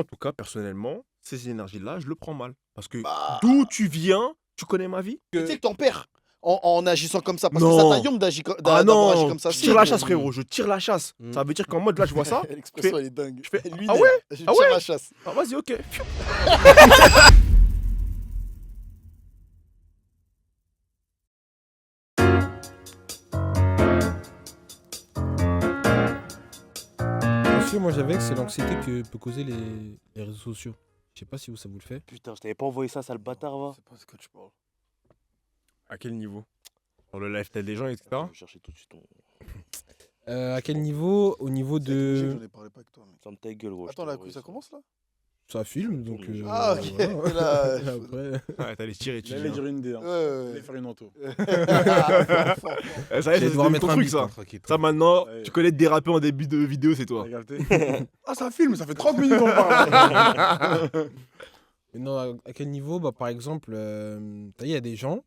moi, en tout cas, personnellement, ces énergies-là, je le prends mal. Parce que Bah, d'où tu viens, tu connais ma vie? tu sais que t'en perds en agissant comme ça. Parce que ça Non. taillonne Ah d'avoir agi non, comme ça. je Si. tire la chasse, frérot, je tire la chasse. Mm. Ça veut dire qu'en mode, là, je vois ça, L'expression, elle est dingue. je fais, Lui, ah ouais? je Ah tire ouais? la chasse. Ah, vas-y, ok. Parce que moi j'avais que c'est l'anxiété que peut causer les réseaux sociaux. Je sais pas si vous, ça vous le fait. Putain, je t'avais pas envoyé ça, sale bâtard, va. C'est pas ce que tu parles. À quel niveau? Sur le lifestyle des gens, etc. Je vais chercher tout de suite ton. À quel niveau? Au niveau C'est avec logique, de... j'en ai parlé pas avec toi. Mec. Ferme ta gueule, gros. je Attends, t'ai là, envoyé ça commence là Ça filme, donc... Tourne, Ah, ok. voilà. Et là, Après... Ouais, t'allais tirer, tu J'allais dire une idée. Hein. Ouais, J'allais faire une auto. Fort. Ça y est, Je vais c'est devoir devenu mettre ton un truc, bip, ça. hein, tranquille. Ça, maintenant, Ouais. tu connais déraper en début de vidéo, c'est toi. T'as capté Ah, ça filme, ça fait 30 minutes qu'on parle. Mais non, à quel niveau? Bah, par exemple, t'as vu, il y a des gens,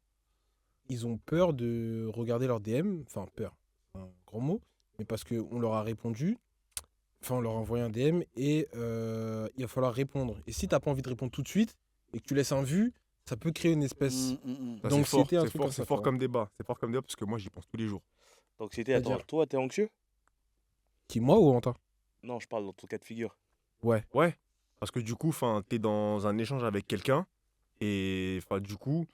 ils ont peur de regarder leur DM. Enfin, peur, c'est un grand mot. Mais parce qu'on leur a répondu, enfin, on leur a envoyé un DM et il va falloir répondre. Et si t'as pas envie de répondre tout de suite et que tu laisses un vu, ça peut créer une espèce... Ça, Donc, c'est fort, c'était un c'est truc fort, comme ça, c'est fort tu comme débat. C'est fort comme débat parce que moi, j'y pense tous les jours. Donc c'était, attends, C'est-à-dire toi, t'es anxieux? Qui, moi ou Anta? Non, je parle dans ton cas de figure. Ouais. Ouais, parce que du coup, t'es dans un échange avec quelqu'un et du coup,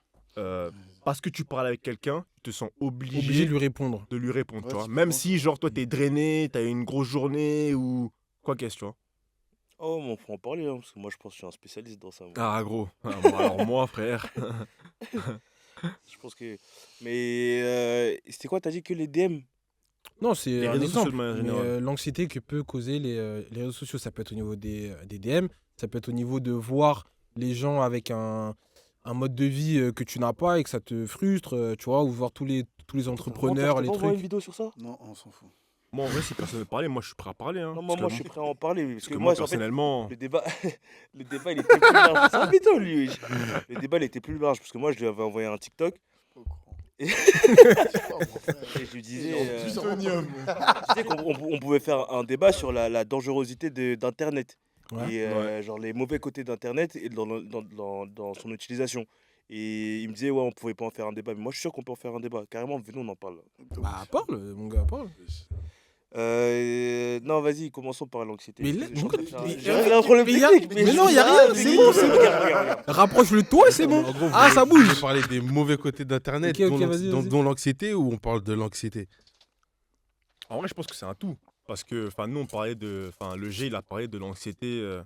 parce que tu parles avec quelqu'un, tu te sens Obligé obligé de lui répondre. de lui répondre, Ouais, tu vois. c'est Même fort, si, genre, toi, t'es drainé, t'as eu une grosse journée ou quoi qu'est-ce, tu vois. Oh, mais on faut en parler, hein, parce que moi, je pense que je suis un spécialiste dans ça. moi. Ah, gros. Ah, bon, alors moi, frère. Je pense que. Mais c'était quoi? T'as dit que les DM? Non, c'est Les un réseaux sociaux exemple. de manière Mais générale. l'anxiété que peut causer les réseaux sociaux, ça peut être au niveau des DM, ça peut être au niveau de voir les gens avec un mode de vie que tu n'as pas et que ça te frustre, tu vois, ou voir tous les entrepreneurs, T'as les pas envoyé une trucs. vidéo sur ça? Non, on s'en fout. Moi, en vrai, si personne veut parler, moi, je suis prêt à parler. Hein, Non, parce moi, que je suis prêt à en parler. Parce Parce que que moi, moi, en fait, personnellement. le débat, le débat, il était plus large. C'est un mytho, lui. Le débat, il était plus large parce que moi, je lui avais envoyé un TikTok Pas au courant. et Et je lui disais, tu sais qu'on pouvait faire un débat sur la dangerosité Ouais. d'Internet et Ouais. genre les mauvais côtés d'Internet et dans son utilisation. Et il me disait, ouais, on pouvait pas en faire un débat. Mais moi, je suis sûr qu'on peut en faire un débat. Carrément, venons, on en parle. Bah, parle, mon gars, parle. Non, vas-y, commençons par l'anxiété. Mais Je là- suis en train de mais- faire- mais- J'ai un problème mais y a- technique. mais non, y a rien, c'est bon, c'est bon. Regarde. Rapproche-le de toi et c'est bon. En gros, Ah, ça bouge. Vous parlez des mauvais côtés d'Internet, Ok, ok, vas-y, vas-y. dont l'anxiété, ou on parle de l'anxiété? En vrai, je pense que c'est un tout. Parce que, nous, on parlait de. Le G, il a parlé de l'anxiété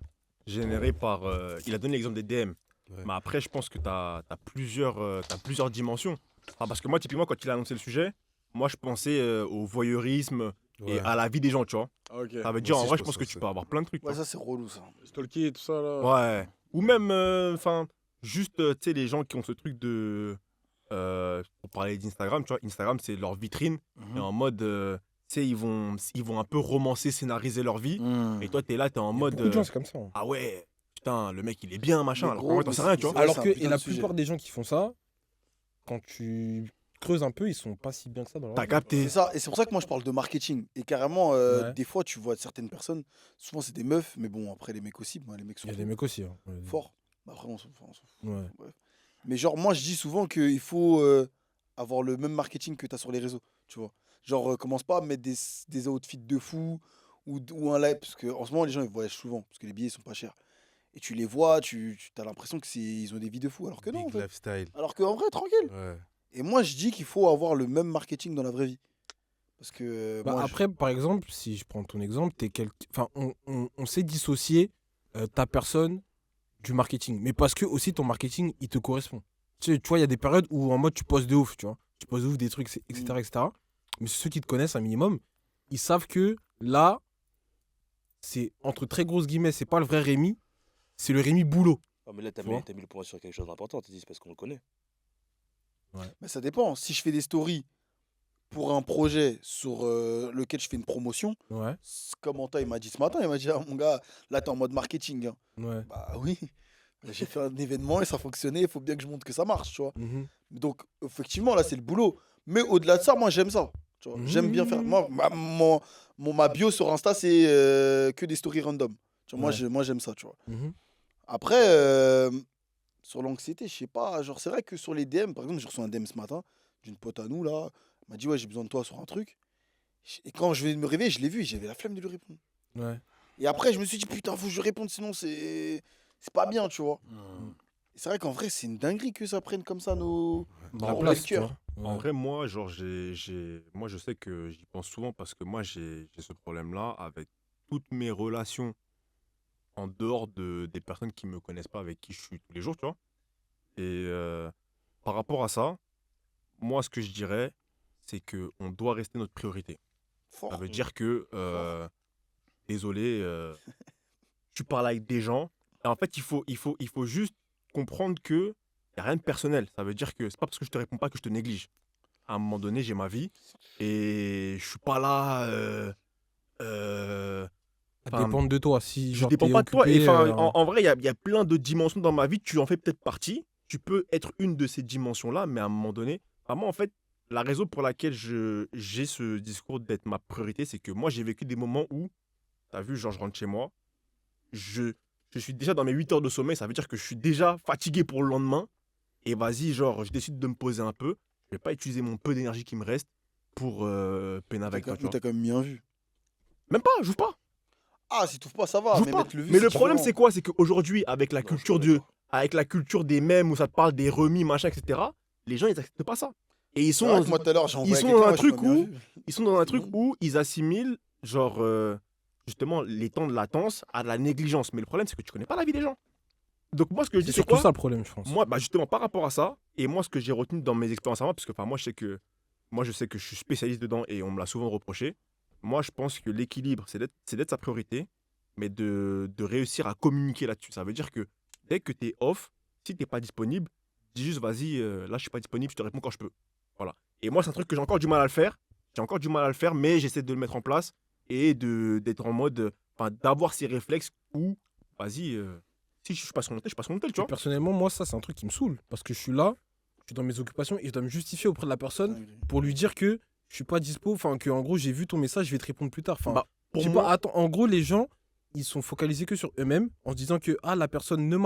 générée par. Il a donné l'exemple des DM. Ouais. Mais après, je pense que t'as plusieurs dimensions. Parce que moi, typiquement, quand il a annoncé le sujet, moi, je pensais au voyeurisme et à la vie des gens, tu vois. Ah, ok. Ça veut dire, en aussi, vrai, je je pense pense que que tu c'est- peux avoir plein de trucs. tu Ouais, vois. ça, c'est relou, ça. Stalker et tout ça, là. Ouais. Ou même, juste, tu sais, les gens qui ont ce truc de. Pour parler d'Instagram, tu vois, Instagram, c'est leur vitrine. Et en mode, tu sais, ils vont un peu romancer, scénariser leur vie. Et toi, t'es là, t'es en mode. Beaucoup de gens, c'est comme ça. Ah ouais, putain, le mec, il est bien, machin. Mais Alors, gros, en vrai, t'en sais mais rien, tu vois. Ouais, Alors c'est un que putain et la de sujet. plupart des gens qui font ça, quand tu creuses un peu, ils sont pas si bien que ça dans leur T'as vie. capté. C'est ça, et c'est pour ça que moi je parle de marketing. Et carrément, Ouais. des fois tu vois certaines personnes, souvent c'est des meufs, mais bon, après les mecs aussi, moi, les mecs sont Il y a des mecs aussi. Hein. forts. Bah, après, on s'en fout. Ouais. Mais genre, moi je dis souvent qu'il faut avoir le même marketing que tu as sur les réseaux, tu vois. Genre, commence pas à mettre des outfits de fou ou un live, parce qu'en ce moment les gens ils voyagent souvent, parce que les billets sont pas chers. Et tu les vois, tu as l'impression ils ont des vies de fou, alors que non, en Big fait. lifestyle. Alors qu'en vrai, tranquille. Ouais. Et moi je dis qu'il faut avoir le même marketing dans la vraie vie. Parce que Bah, moi, après, par exemple, si je prends ton exemple, enfin, on sait dissocier ta personne du marketing. Mais parce que aussi ton marketing, il te correspond. Tu vois, il y a des périodes où en mode tu poses de ouf, tu vois. Tu poses de ouf des trucs, etc. etc. Mais ceux qui te connaissent un minimum, ils savent que là, c'est entre très grosses guillemets, c'est pas le vrai Rémi, c'est le Rémi boulot. Ah, mais là, Tu vois. t'as mis le point sur quelque chose d'important. T'as dit, c'est parce qu'on le connaît. mais ça dépend. Si je fais des stories pour un projet sur lequel je fais une promotion, Ouais, comme Anta il m'a dit ce matin, il m'a dit, ah, mon gars, là t'es en mode marketing. Hein. ouais. Bah oui, j'ai fait un événement et ça fonctionnait, il faut bien que je montre que ça marche, tu vois. Mhm. Donc effectivement, là c'est le boulot. Mais au-delà de ça, moi j'aime ça. Tu vois. J'aime bien faire. Moi, ma bio sur Insta, c'est que des stories random. Tu vois, Ouais. moi, j'aime ça, tu vois. Mhm. Après, sur l'anxiété, je sais pas. Genre, c'est vrai que sur les DM, par exemple, j'ai reçu un DM ce matin d'une pote à nous, là. Elle m'a dit, ouais, j'ai besoin de toi sur un truc. Et quand je vais me réveiller, je l'ai vu et j'avais la flemme de lui répondre. Ouais. Et après, je me suis dit, putain, faut que je lui réponde, sinon c'est pas bien, tu vois. Et c'est vrai qu'en vrai, c'est une dinguerie que ça prenne comme ça nos. Dans La la place, place, tu vois. En Ouais. vrai, moi, genre, moi, je sais que j'y pense souvent parce que moi, j'ai ce problème-là avec toutes mes relations en dehors des personnes qui me connaissent pas, avec qui je suis tous les jours, tu vois. Et par rapport à ça, moi, ce que je dirais, c'est que on doit rester notre priorité. Ça Fort. veut dire que, désolé, tu parles avec des gens. Et en fait, il faut juste comprendre que y a rien de personnel. Ça veut dire que c'est pas parce que je te réponds pas que je te néglige. À un moment donné, j'ai ma vie et je suis pas là. Ça Enfin, dépend de toi. Si je genre dépends t'es pas de toi. Et occupé, enfin, en vrai, il y a plein de dimensions dans ma vie. Tu en fais peut-être partie. Tu peux être une de ces dimensions-là, mais à un moment donné, moi, en fait, la raison pour laquelle j'ai ce discours d'être ma priorité, c'est que moi, j'ai vécu des moments où, tu as vu, genre, je rentre chez moi, je suis déjà dans mes 8 heures de sommeil, ça veut dire que je suis déjà fatigué pour le lendemain. Et vas-y, genre, je décide de me poser un peu. Je vais pas utiliser mon peu d'énergie qui me reste pour peiner avec toi, tu Mais vois. t'as quand même mis un vu. Même pas, j'ouvre pas. Ah, si t'ouvres pas, ça va. J'ouvre Mais pas. mettre le vu, Mais le c'est problème, différent. c'est quoi? C'est qu'aujourd'hui, avec la Non, je suis culture pas d'accord. avec la culture des mèmes où ça te parle des remis, machin, etc., les gens, ils acceptent pas ça. Et ils C'est sont, vrai dans, que moi, tout à l'heure, j'ai envoyé sont quelqu'un, dans un ouais, j'ai truc pas mis un où vu. ils sont dans un C'est truc bon. où ils assimilent, genre, justement, les temps de latence à de la négligence. Mais le problème, c'est que tu connais pas la vie des gens. Donc, moi, ce que je dis, c'est c'est surtout quoi? ça le problème, je pense. Moi, bah, justement, par rapport à ça, et moi, ce que j'ai retenu dans mes expériences à moi, parce que moi, je sais que je suis spécialiste dedans et on me l'a souvent reproché. Moi, je pense que l'équilibre, c'est d'être sa priorité, mais de réussir à communiquer là-dessus. Ça veut dire que dès que tu es off, si tu n'es pas disponible, dis juste, vas-y, là, je suis pas disponible, je te réponds quand je peux. Voilà. Et moi, c'est un truc que j'ai encore du mal à le faire. J'ai encore du mal à le faire, mais j'essaie de le mettre en place et d'être en mode, d'avoir ces réflexes où, vas-y, si je passe mon tel, je passe mon tel, tu Et vois. personnellement, moi, ça, c'est un truc qui me saoule. Parce que je suis là, je suis dans mes occupations et je dois me justifier auprès de la personne Dinguerie. pour lui dire que je suis pas dispo. Enfin, que en gros, j'ai vu ton message, je vais te répondre plus tard. Enfin, Bah, je pour sais moi, pas, attends, en gros, les gens, ils sont focalisés que sur eux-mêmes en se disant que ah, la personne ne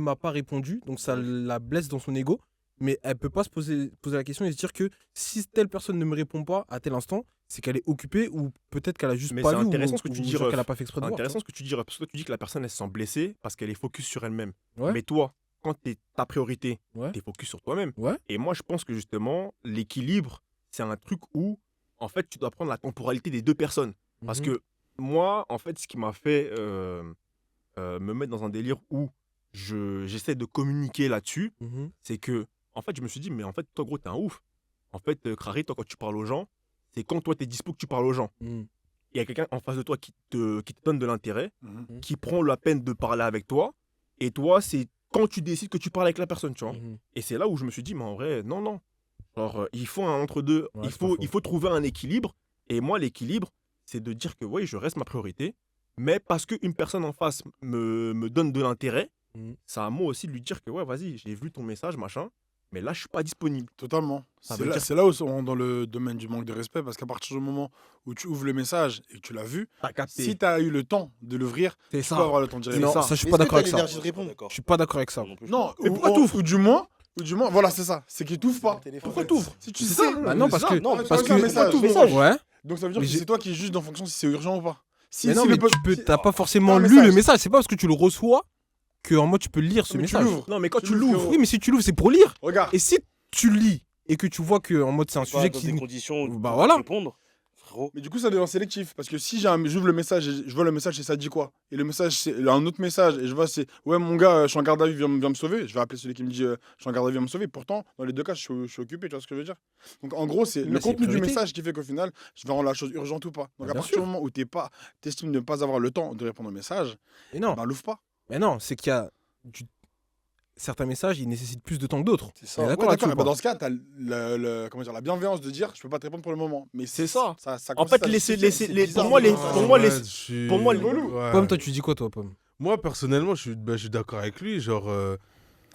m'a pas répondu, donc ça la blesse dans son ego. Mais elle peut pas se poser la question et se dire que si telle personne ne me répond pas à tel instant, c'est qu'elle est occupée ou peut-être qu'elle a juste Mais pas c'est vu intéressant ou, ce que tu ou dis, genre Ref. qu'elle a pas fait exprès de c'est voir. intéressant ce que tu dis, parce que toi, tu dis que la personne, elle se sent blessée parce qu'elle est focus sur elle-même. Ouais. Mais toi, quand tu es ta priorité, Ouais. tu es focus sur toi-même. Ouais. Et moi, je pense que justement, l'équilibre, c'est un truc où, en fait, tu dois prendre la temporalité des deux personnes. Parce Mhm. que moi, en fait, ce qui m'a fait me mettre dans un délire où j'essaie de communiquer là-dessus, Mhm. c'est que, en fait, je me suis dit, mais en fait, toi, gros, t'es un ouf. En fait, Crary, toi, quand tu parles aux gens, c'est quand toi, t'es dispo que tu parles aux gens. Mhm. Il y a quelqu'un en face de toi qui te donne de l'intérêt, Mhm. qui prend la peine de parler avec toi, et toi, c'est quand tu décides que tu parles avec la personne, tu vois. Mhm. Et c'est là où je me suis dit, mais en vrai, non, non. Genre, il faut un entre-deux, Ouais, c'est pas faux. il faut trouver un équilibre. Et moi, l'équilibre, c'est de dire que oui, je reste ma priorité, mais parce qu'une personne en face me donne de l'intérêt, Mhm. c'est à moi aussi de lui dire que ouais, vas-y, j'ai vu ton message, machin, mais là, je suis pas disponible. Totalement. Ça C'est veut là, dire- c'est là où on rentre dans le domaine du manque de respect, parce qu'à partir du moment où tu ouvres le message et que tu l'as vu, T'as capté. si tu as eu le temps de l'ouvrir, C'est tu ça. peux avoir le temps d'y C'est Non, répondre. ça. ça, je suis Mais pas est-ce que d'accord avec t'as ça. l'énergie de répondre Je suis pas d'accord avec ça. Non plus, je Non, Mais pourquoi t'ouvres ou du moins, voilà, c'est ça. C'est qu'il t'ouvre pas. Pourquoi t'ouvres Si tu C'est sais. ça. Bah non, parce que Non, parce parce que que message. ouais. Donc ça veut dire Mais que j'ai- c'est toi qui juges en fonction si c'est urgent ou pas. Si, Mais non, si mais le po- tu peux, si- t'as pas forcément un lu message. le message. C'est pas parce que tu le reçois que en mode tu peux lire ce Mais tu message. l'ouvres. Non, mais quand Tu tu l'ouvres, l'ouvres, Oui, mais si tu l'ouvres, c'est pour lire. Regarde. Et si tu lis et que tu vois que en mode c'est un C'est pas sujet dans qui des conditions Bah pour voilà. répondre, frérot. Mais du coup, ça devient sélectif. Parce que si j'ouvre le message et je vois le message et ça dit quoi? Et le message, c'est un autre message et je vois c'est ouais, mon gars, je suis en garde à vue, viens me sauver. Je vais appeler celui qui me dit je suis en garde à vue, viens me sauver. Pourtant, dans les deux cas, je suis occupé, tu vois ce que je veux dire? Donc en gros, c'est Mais le c'est contenu du priorité. message qui fait qu'au final, je vais rendre la chose urgente ou pas. Donc à Bien partir sûr. du moment où t'estimes ne pas avoir le temps de répondre au message, Mais non, bah l'ouvre pas. mais non, c'est qu'il y a certains messages, ils nécessitent plus de temps que d'autres. C'est ça. On est Ouais, d'accord là-dessus d'accord. ou Bah, pas dans ce cas, t'as comment dire, la bienveillance de dire je peux pas te répondre pour le moment. Mais C'est ça. ça En consiste fait, à laisser- justifier. laisser- C'est les- bizarre, pour moi, mais les- ça- pour moi, les- je suis- pour moi, Ouais. Pomme, toi, tu dis quoi, toi, Pomme? Moi, personnellement, je suis d'accord avec lui. Genre,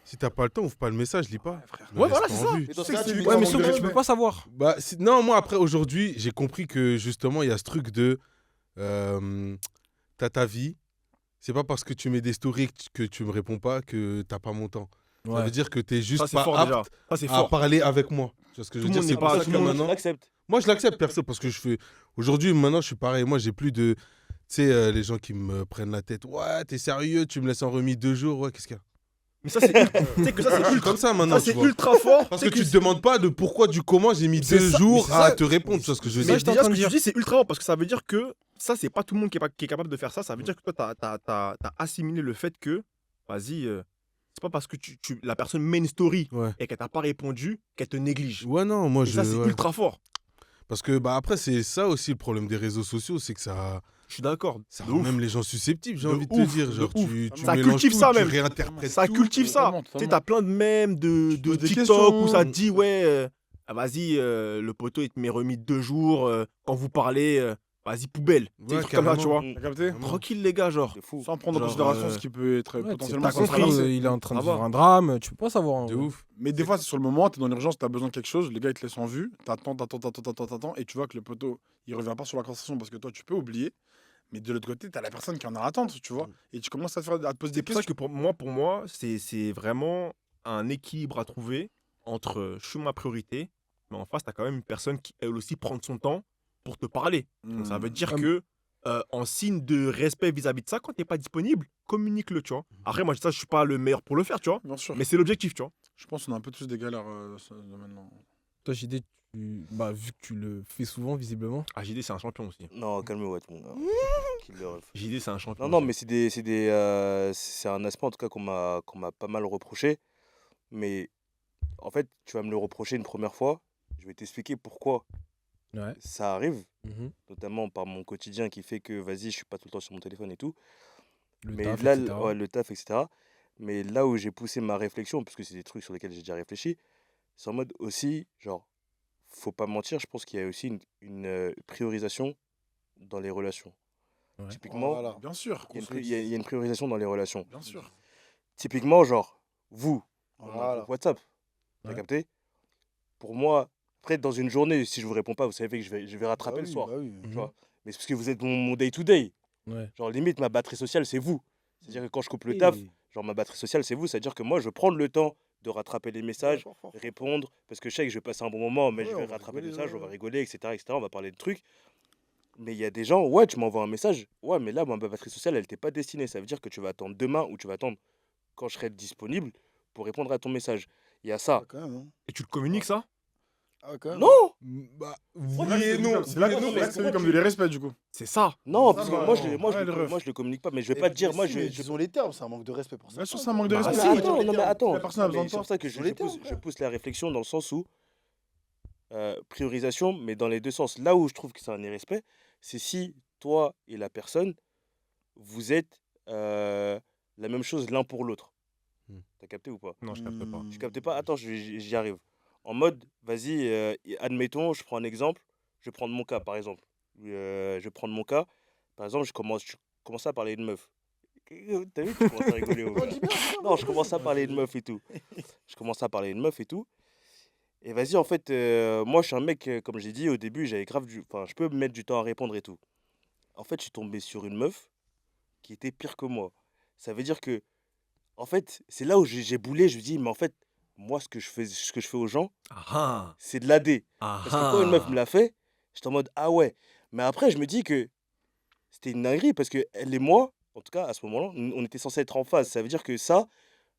si t'as pas le temps, ouvre pas le message, lis pas. frère. Ne Ouais, laisse voilà, pas c'est en ça. vue. Mais dans ce sais cas, que c'est tu lui lui Ouais, mais manque sauf de que tu peux respect. pas savoir. Bah, non, moi, après, aujourd'hui, j'ai compris que justement, il y a ce truc de. T'as ta vie. c'est pas parce que tu mets des stories que tu me réponds pas que t'as pas mon temps. Ça Ouais. veut dire que t'es juste Ça, c'est pas fort apte déjà. Ça, c'est à fort. parler avec moi. Tu vois ce que je Tout veux le dire? monde C'est n'est pour pas- ça tout que le monde maintenant. L'accepte. Moi, je l'accepte perso parce que je fais. Aujourd'hui, maintenant, je suis pareil. Moi, j'ai plus de. Tu sais, les gens qui me prennent la tête. Ouais, t'es sérieux, tu me laisses en remis 2 jours. Ouais, qu'est-ce qu'il y a? Mais ça, c'est tu sais que ça, Je c'est suis ultra, comme ça maintenant, ça, tu c'est vois. ultra fort. Parce Tu que sais tu te demandes pas de pourquoi, du comment j'ai mis C'est 2 ça, jours mais c'est à ça. te répondre. Tu vois ce que je veux Mais dire? je suis en déjà, train ce de que tu dire. dis, c'est ultra fort parce que ça veut dire que ça, c'est pas tout le monde qui est capable de faire ça. Ça veut dire que toi, t'as assimilé le fait que, vas-y, c'est pas parce que la personne met une story Ouais. et qu'elle t'a pas répondu qu'elle te néglige. Ouais, non, moi, Et ça, c'est ouais. ultra fort. Parce que, bah, après, c'est ça aussi le problème des réseaux sociaux, c'est que ça Je suis d'accord. rend même les gens susceptibles, j'ai De envie de ouf, te dire. de Genre, ouf. tu Ça mélanges cultive tout, ça tu même. réinterprètes Ça tout. cultive ça. Totalement, Tu sais, totalement. t'as plein de mèmes de poses des TikTok questions. où ça te dit, ouais, ah, vas-y, le poteau, il te met remis 2 jours. Quand vous parlez, vas-y, poubelle. Tu sais, Ouais, des trucs comme ça, tu vois. carrément. T'as capté? Tranquille, les gars, genre. C'est fou. Sans prendre en Genre, considération ce qui peut être Ouais, potentiellement t'as compris, controversé. il est en train de Ça va. vivre un drame, tu peux pas savoir. en De vrai. ouf. Mais des fois, c'est sur le moment, t'es dans l'urgence, t'as besoin de quelque chose, le gars il te laisse en vue, t'attends, et tu vois que le poteau, il revient pas sur la conversation parce que toi, tu peux oublier. Mais de l'autre côté, t'as la personne qui est en attente, tu vois. Et tu commences à te poser des C'est pour ça questions. que pour moi c'est vraiment un équilibre à trouver entre je suis ma priorité, mais en face, tu as quand même une personne qui, elle aussi, prend son temps pour te parler. Donc, ça veut dire que, en signe de respect vis-à-vis de ça, quand tu n'es pas disponible, communique-le, tu vois. Après, moi, ça, je suis pas le meilleur pour le faire, tu vois. Bien sûr. Mais c'est l'objectif, tu vois. Je pense qu'on a un peu tous des galères dans ce domaine-là. Toi, JD, bah, vu que tu le fais souvent, visiblement. Ah, JD, c'est un champion aussi. Non, calme-toi, mon gars. Killer ref. JD, c'est un champion. Non, non, aussi. mais c'est un aspect en tout cas qu'on m'a pas mal reproché. Mais en fait, tu vas me le reprocher une première fois. Je vais t'expliquer pourquoi Ouais. ça arrive, Mhm. notamment par mon quotidien qui fait que, vas-y, je suis pas tout le temps sur mon téléphone et tout. Le Mais taf, là, etc. ouais, le taf, etc. Mais là où j'ai poussé ma réflexion, parce que c'est des trucs sur lesquels j'ai déjà réfléchi, c'est en mode aussi, genre, faut pas mentir, je pense qu'il y a aussi une priorisation dans les relations. Ouais. Typiquement, Voilà. Bien sûr. il y a une priorisation dans les relations. Bien sûr. Typiquement, genre, vous, on a un Voilà. groupe WhatsApp, t'as Ouais. capté? Pour moi, après, dans une journée, si je vous réponds pas, vous savez que je vais rattraper Bah le oui, soir. bah oui. Tu vois. Mais c'est parce que vous êtes mon day-to-day. Ouais. Genre, limite, ma batterie sociale, c'est vous. C'est-à-dire que quand je coupe le taf, genre, ma batterie sociale, c'est vous. C'est-à-dire que moi, je prends le temps de rattraper les messages, Fort, fort. répondre, parce que je sais que je vais passer un bon moment, mais Ouais, je on vais va rattraper le rigoler, message, ouais, on va ouais. rigoler, etc., on va parler de trucs. Mais il y a des gens, ouais, tu m'envoies un message, ouais, mais là, ma batterie sociale, elle t'est pas destinée. Ça veut dire que tu vas attendre demain ou tu vas attendre quand je serai disponible pour répondre à ton message. Il y a ça. Ah, quand même, hein. Et tu le communiques, ça? Ah, quand même. Non! Bah, Là, c'est vu comme- c'est là que c'est vu comme de l'irrespect, du coup. C'est ça. Non, Ça, parce que ouais, moi, ouais, le ref. moi, je le communique pas, mais je vais Eh, pas te dire, mais moi, si, mais disons les termes, c'est un manque de respect pour ça. Bien sûr, c'est un manque de Bah, Ah, respect. mais si. attends, non, mais attends. La personne a Non, mais besoin de c'est toi. pour ça que Sur les termes, je frère. pousse la réflexion dans le sens où priorisation, mais dans les deux sens. Là où je trouve que c'est un irrespect, c'est si toi et la personne, vous êtes la même chose l'un pour l'autre. Hmm. T'as capté ou pas? Non, je capte pas. Tu captes pas? Attends, j'y arrive. En mode, vas-y, admettons, je prends un exemple. Je vais prendre mon cas, par exemple. Je vais prendre mon cas. Par exemple, je commence à parler de meuf. T'as vu, tu commences à rigoler. Non, gars. dis bien, Non, je commence à parler de meuf et tout. Je commence à parler de meuf et tout. Et vas-y, en fait, moi, je suis un mec, comme j'ai dit au début, j'avais grave du. Enfin, je peux me mettre du temps à répondre et tout. En fait, je suis tombé sur une meuf qui était pire que moi. Ça veut dire que, en fait, c'est là où j'ai boulé. Je me dis, mais en fait, moi, ce que je fais aux gens, Ah c'est de l'AD. ah. Parce que quand une meuf me l'a fait, j'étais en mode, ah ouais. Mais après, je me dis que c'était une dinguerie parce que elle et moi, en tout cas, à ce moment-là, on était censés être en phase. Ça veut dire que ça,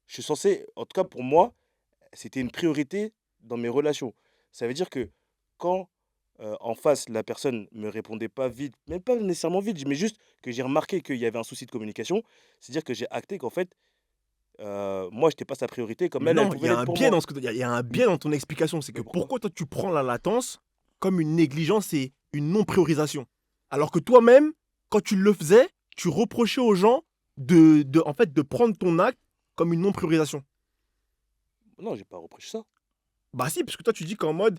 je suis censé, en tout cas pour moi, c'était une priorité dans mes relations. Ça veut dire que quand en face, la personne me répondait pas vite, même pas nécessairement vite, mais juste que j'ai remarqué qu'il y avait un souci de communication, c'est-à-dire que j'ai acté qu'en fait, moi, je n'étais pas sa priorité comme Mais elle non, il pouvait y a l'être un pour biais moi. dans il y a un biais dans ton explication. C'est que pourquoi toi tu prends la latence comme une négligence et une non-priorisation. Alors que toi-même, quand tu le faisais, tu reprochais aux gens en fait, de prendre ton acte comme une non-priorisation. Non, j'ai pas reproché ça. Bah si, parce que toi tu dis qu'en mode,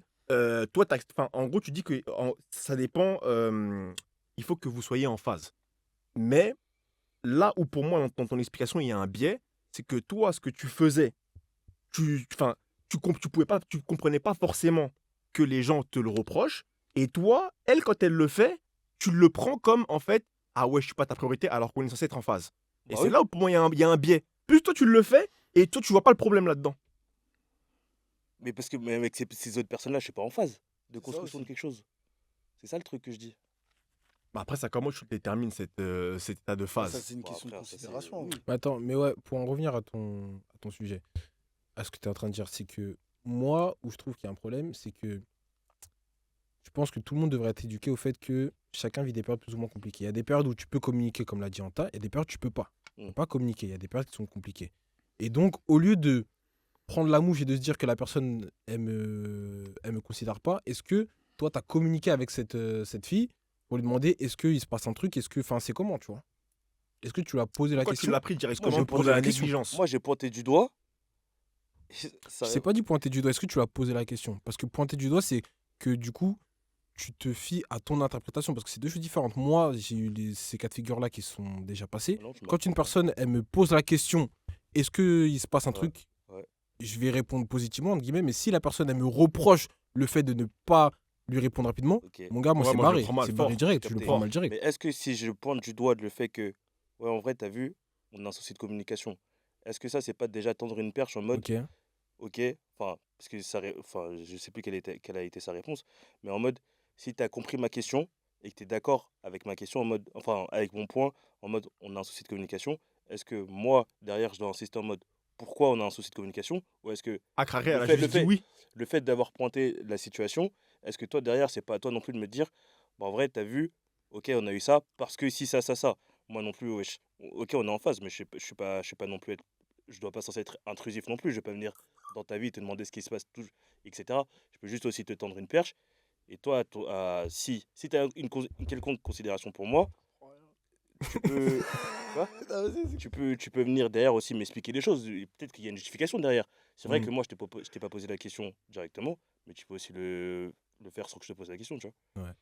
toi, en gros tu dis que ça dépend, il faut que vous soyez en phase. Mais là où pour moi, dans ton explication, il y a un biais, c'est que toi, ce que tu faisais, tu comprenais pas forcément que les gens te le reprochent. Et toi, elle, quand elle le fait, tu le prends comme, en fait, ah ouais, je suis pas ta priorité alors qu'on est censé être en phase. Et Bah c'est oui. là où pour moi il y a un biais. Plus toi tu le fais et toi tu vois pas le problème là-dedans. Mais parce que mais avec ces autres personnes-là, je suis pas en phase de ça construction de aussi. quelque chose. C'est ça le truc que je dis. Bah après, ça, comment tu détermines cet état de Ça, phase? c'est une Bon, question de frère, ça, c'est- considération. oui. Mais attends, mais ouais, pour en revenir à ton sujet, à ce que tu es en train de dire, c'est que moi, où je trouve qu'il y a un problème, c'est que je pense que tout le monde devrait être éduqué au fait que chacun vit des périodes plus ou moins compliquées. Il y a des périodes où tu peux communiquer, comme l'a dit Anta, et des périodes où tu peux pas. Tu peux pas communiquer, il y a des périodes qui sont compliquées. Et donc, au lieu de prendre la mouche et de se dire que la personne, elle me considère pas, est-ce que toi, tu as communiqué avec cette fille pour lui demander est-ce qu'il se passe un truc, enfin, c'est comment, tu vois? Est-ce que tu lui as posé la Pourquoi tu question? l'as pris Moi, directement j'ai pour posé de la la question. négligence? Moi, j'ai pointé du doigt. Ça- Je sais pas dit pointer du doigt. Est-ce que tu lui as posé la question? Parce que pointer du doigt, c'est que du coup, tu te fies à ton interprétation. Parce que c'est deux choses différentes. Moi, j'ai eu ces cas de figure-là qui sont déjà passés. Non, tu m'as Quand une pas- personne, elle me pose la question, est-ce qu'il se passe un Ouais, truc? ouais. Je vais répondre positivement, entre guillemets. Mais si la personne, elle me reproche le fait de ne pas lui répondre rapidement, Ok. mon gars, moi, Ouais, c'est moi, je le barré. prends mal, C'est fort. barré direct. J'ai Je le capté. prends mal direct. Mais est-ce que si je pointe du doigt le fait que, ouais, en vrai, t'as vu, on a un souci de communication, est-ce que ça, c'est pas déjà tendre une perche en mode, Ok. ok, enfin, parce que enfin, je sais plus quelle a été sa réponse, mais en mode, si t'as compris ma question et que t'es d'accord avec ma question, en mode, enfin, avec mon point, en mode, on a un souci de communication, est-ce que moi, derrière, je dois insister en mode, pourquoi on a un souci de communication, ou est-ce que À Craré, le elle a fait- le juste dit fait- oui. le fait d'avoir pointé la situation, est-ce que toi, derrière, c'est pas à toi non plus de me dire, bah, en vrai, t'as vu, ok, on a eu ça, parce que si, ça. Moi non plus, wesh. Ok, on est en phase, mais je suis pas non plus je dois pas censé être intrusif non plus. Je vais pas venir dans ta vie te demander ce qui se passe, etc. Je peux juste aussi te tendre une perche. Et toi, si tu as une quelconque considération pour moi, tu peux, quoi Ah, vas-y, vas-y. tu peux venir derrière aussi m'expliquer les choses. Et peut-être qu'il y a une justification derrière. C'est vrai Mm. que moi, je t'ai pas posé la question directement, mais tu peux aussi le faire sans que je te pose la question, tu vois.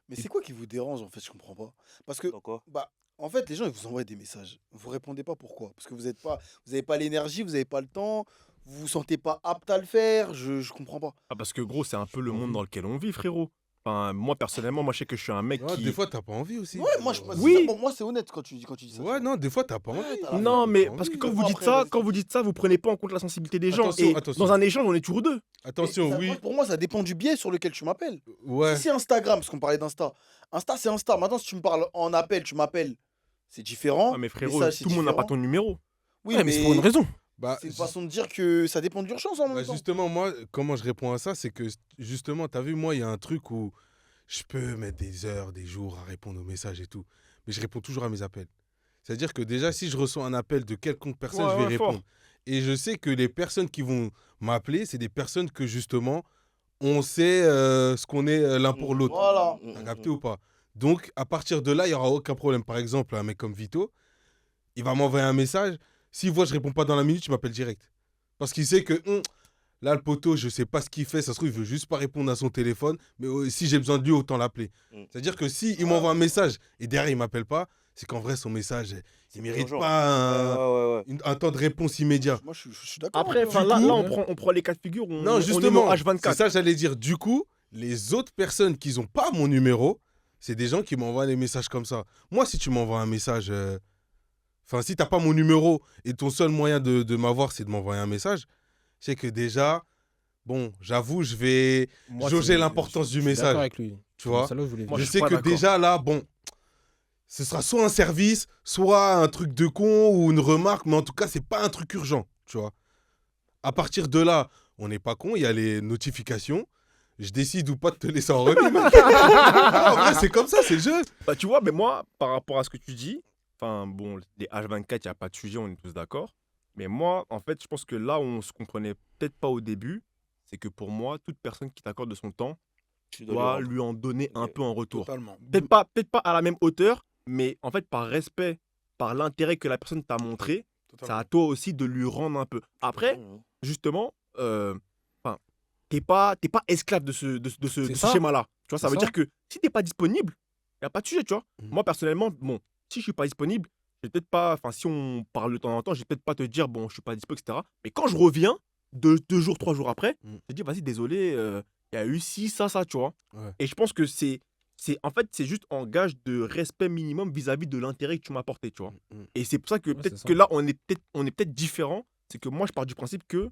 Mais c'est quoi qui vous dérange en fait? Je comprends pas. Parce que, Dans quoi bah, en fait, les gens ils vous envoient des messages. Vous répondez pas pourquoi? Parce que vous avez pas l'énergie, vous avez pas le temps, vous vous sentez pas apte à le faire. Je comprends pas. Ah, parce que gros, c'est un peu le Envie. monde dans lequel on vit, frérot. Enfin, moi, personnellement, moi, je sais que je suis un mec Ouais, qui. des fois, t'as pas envie aussi. Ouais, moi, Oui. moi c'est honnête quand tu dis ça. Ouais, non, des fois, t'as pas Ouais, envie. t'as la Non, T'as mais pas parce que envie. quand Mais vous bon, dites après, ça, vas-y. quand vous dites ça, vous prenez pas en compte la sensibilité des gens. Attention, Et attention. dans un échange, on est toujours deux. Attention, Mais oui. pour moi, ça dépend du biais sur lequel tu m'appelles. Ouais. Si c'est Instagram, parce qu'on parlait d'Insta. Insta, c'est Insta. Maintenant, si tu me parles en appel, tu m'appelles, c'est différent. Ah, mais frérot, Message, c'est tout le monde n'a pas différent. ton numéro. Oui, Ouais, mais c'est pour une raison. Bah, c'est une ju- façon de dire que ça dépend de l'urgence en bah, même temps. justement, moi, comment je réponds à ça, c'est que justement, t'as vu, moi, il y a un truc où je peux mettre des heures, des jours à répondre aux messages et tout, mais je réponds toujours à mes appels. C'est-à-dire que déjà, si je reçois un appel de quelconque personne, Ouais, je vais ouais, fort. répondre. Et je sais que les personnes qui vont m'appeler, c'est des personnes que justement, on sait ce qu'on est l'un pour l'autre. Voilà. T'as capté ou pas? Donc, à partir de là, il n'y aura aucun problème. Par exemple, un mec comme Vito, il va m'envoyer un message. S'il voit que je réponds pas dans la minute, il m'appelle direct. Parce qu'il sait que là, le poteau, je sais pas ce qu'il fait. Ça se trouve, il veut juste pas répondre à son téléphone. Mais si j'ai besoin de lui, autant l'appeler. Mm. C'est-à-dire que s'il m'envoie un message et derrière, il m'appelle pas, c'est qu'en vrai, son message, il mérite urgent. pas Ouais. un temps de réponse immédiat. Moi, je suis d'accord. Après, un peu, enfin, hein. là, coup, on prend les cas de figure. Non, On justement, est au H24. c'est ça j'allais dire. Du coup, les autres personnes qui n'ont pas mon numéro, c'est des gens qui m'envoient des messages comme ça. Moi, si tu m'envoies un message, enfin, si t'as pas mon numéro et ton seul moyen de m'avoir, c'est de m'envoyer un message, c'est que déjà, bon, j'avoue, je vais Moi, jauger c'est- l'importance je du suis d'accord message. avec lui. Tu vois, C'est là où je voulais Moi, je je suis sais pas que d'accord. déjà là, bon, ce sera soit un service, soit un truc de con ou une remarque, mais en tout cas, c'est pas un truc urgent, tu vois. À partir de là, on n'est pas con, il y a les notifications. Je décide ou pas de te laisser en remis, mec. Ah, en vrai, c'est comme ça, c'est le jeu. Bah, tu vois, mais moi, par rapport à ce que tu dis, enfin, bon, les H24, il n'y a pas de sujet, on est tous d'accord. Mais moi, en fait, je pense que là où on se comprenait peut-être pas au début, c'est que pour moi, toute personne qui t'accorde de son temps Tu dois doit lui lui en donner un Ok. peu en retour. Totalement. Peut-être pas à la même hauteur, mais en fait, par respect, par l'intérêt que la personne t'a montré, c'est Totalement. à toi aussi de lui rendre un peu. Après, rendre. justement, enfin, t'es pas esclave de ce ça. schéma-là. Tu vois, ça C'est veut ça. dire que si t'es pas disponible, y a pas de sujet, tu vois. Mhm. Moi, personnellement, bon, si je suis pas disponible, je vais peut-être pas, enfin, si on parle de temps en temps, je vais peut-être pas te dire, bon, je suis pas dispo, etc. Mais quand je reviens, deux jours, 3 jours après, Mhm. je te dis, vas-y, désolé, il y a eu ci, ça, tu vois. Ouais. Et je pense que c'est en fait, c'est juste en gage de respect minimum vis-à-vis de l'intérêt que tu m'as apporté, tu vois. Et c'est pour ça que Ouais, peut-être c'est ça. que là, on est peut-être différent. C'est que moi, je pars du principe que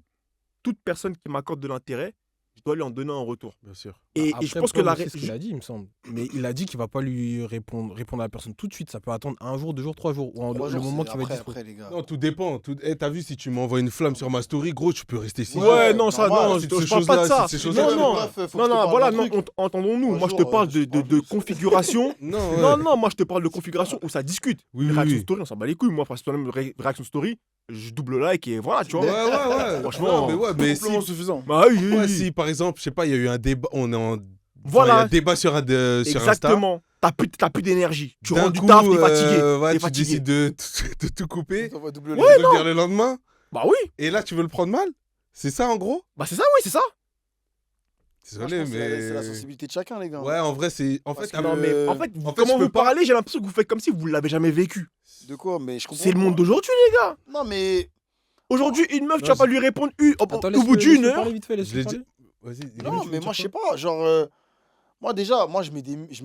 toute personne qui m'accorde de l'intérêt, je dois lui en donner en retour. Bien sûr. Et Après, je pense que Paul, c'est ce qu'il a dit, il me semble. Mais il a dit qu'il va pas lui répondre à la personne tout de suite. Ça peut attendre 1 jour, 2 jours, 3 jours. Ou Trois le jours, moment c'est qu'il va être dispo. après, les gars. Non, tout dépend. T'as vu, si tu m'envoies une flamme sur ma story, gros, tu peux rester 6 Ouais, jours. non, ça, normal, non, c'est je ces parle pas de choses-là, ça. c'est ces choses-là. Non, non, Bref, faut que je non, te non, parle voilà, d'un non, truc. entendons-nous. Moi, je te Bonjour, parle je parle de plus. configuration. Non, ouais. Non, non, moi, je te parle de configuration où ça discute. Oui, Les oui, réactions oui. story, on s'en bat les couilles. Moi, parce que même réaction story, je double like et voilà, tu Ouais, vois. ouais, ouais. Franchement, Non, mais si, Simplement suffisant. Bah oui, oui, ouais, oui. si, par exemple, je sais pas, il y a eu un débat, on est en... il y a Voilà, un débat sur Insta. exactement. T'as plus d'énergie. Tu D'un rentres du coup, taf, t'es fatigué. ouais, T'es tu fatigué. décides de tout couper, Ça va double de les- le dire le lendemain, Bah oui, et là, tu veux le prendre mal? C'est ça, en gros? bah c'est ça, oui, c'est ça. Moi, je Désolé, pense que mais... c'est la sensibilité de chacun, les gars. Ouais, en vrai, c'est... En Parce fait, que- Non, mais en fait, en fait, comment je peux vous pas- parlez, j'ai l'impression que vous faites comme si vous l'avez jamais vécu. De quoi? Mais je comprends. C'est le monde pas. d'aujourd'hui, les gars. Non, mais. Aujourd'hui, une meuf, tu Ouais, vas pas lui répondre Attends, au bout d'une heure. Parler vite fait, je l'ai laisse-le dit... parler. Vas-y, Non, dis-le. mais moi, je sais pas. Genre, moi, déjà, moi, je mets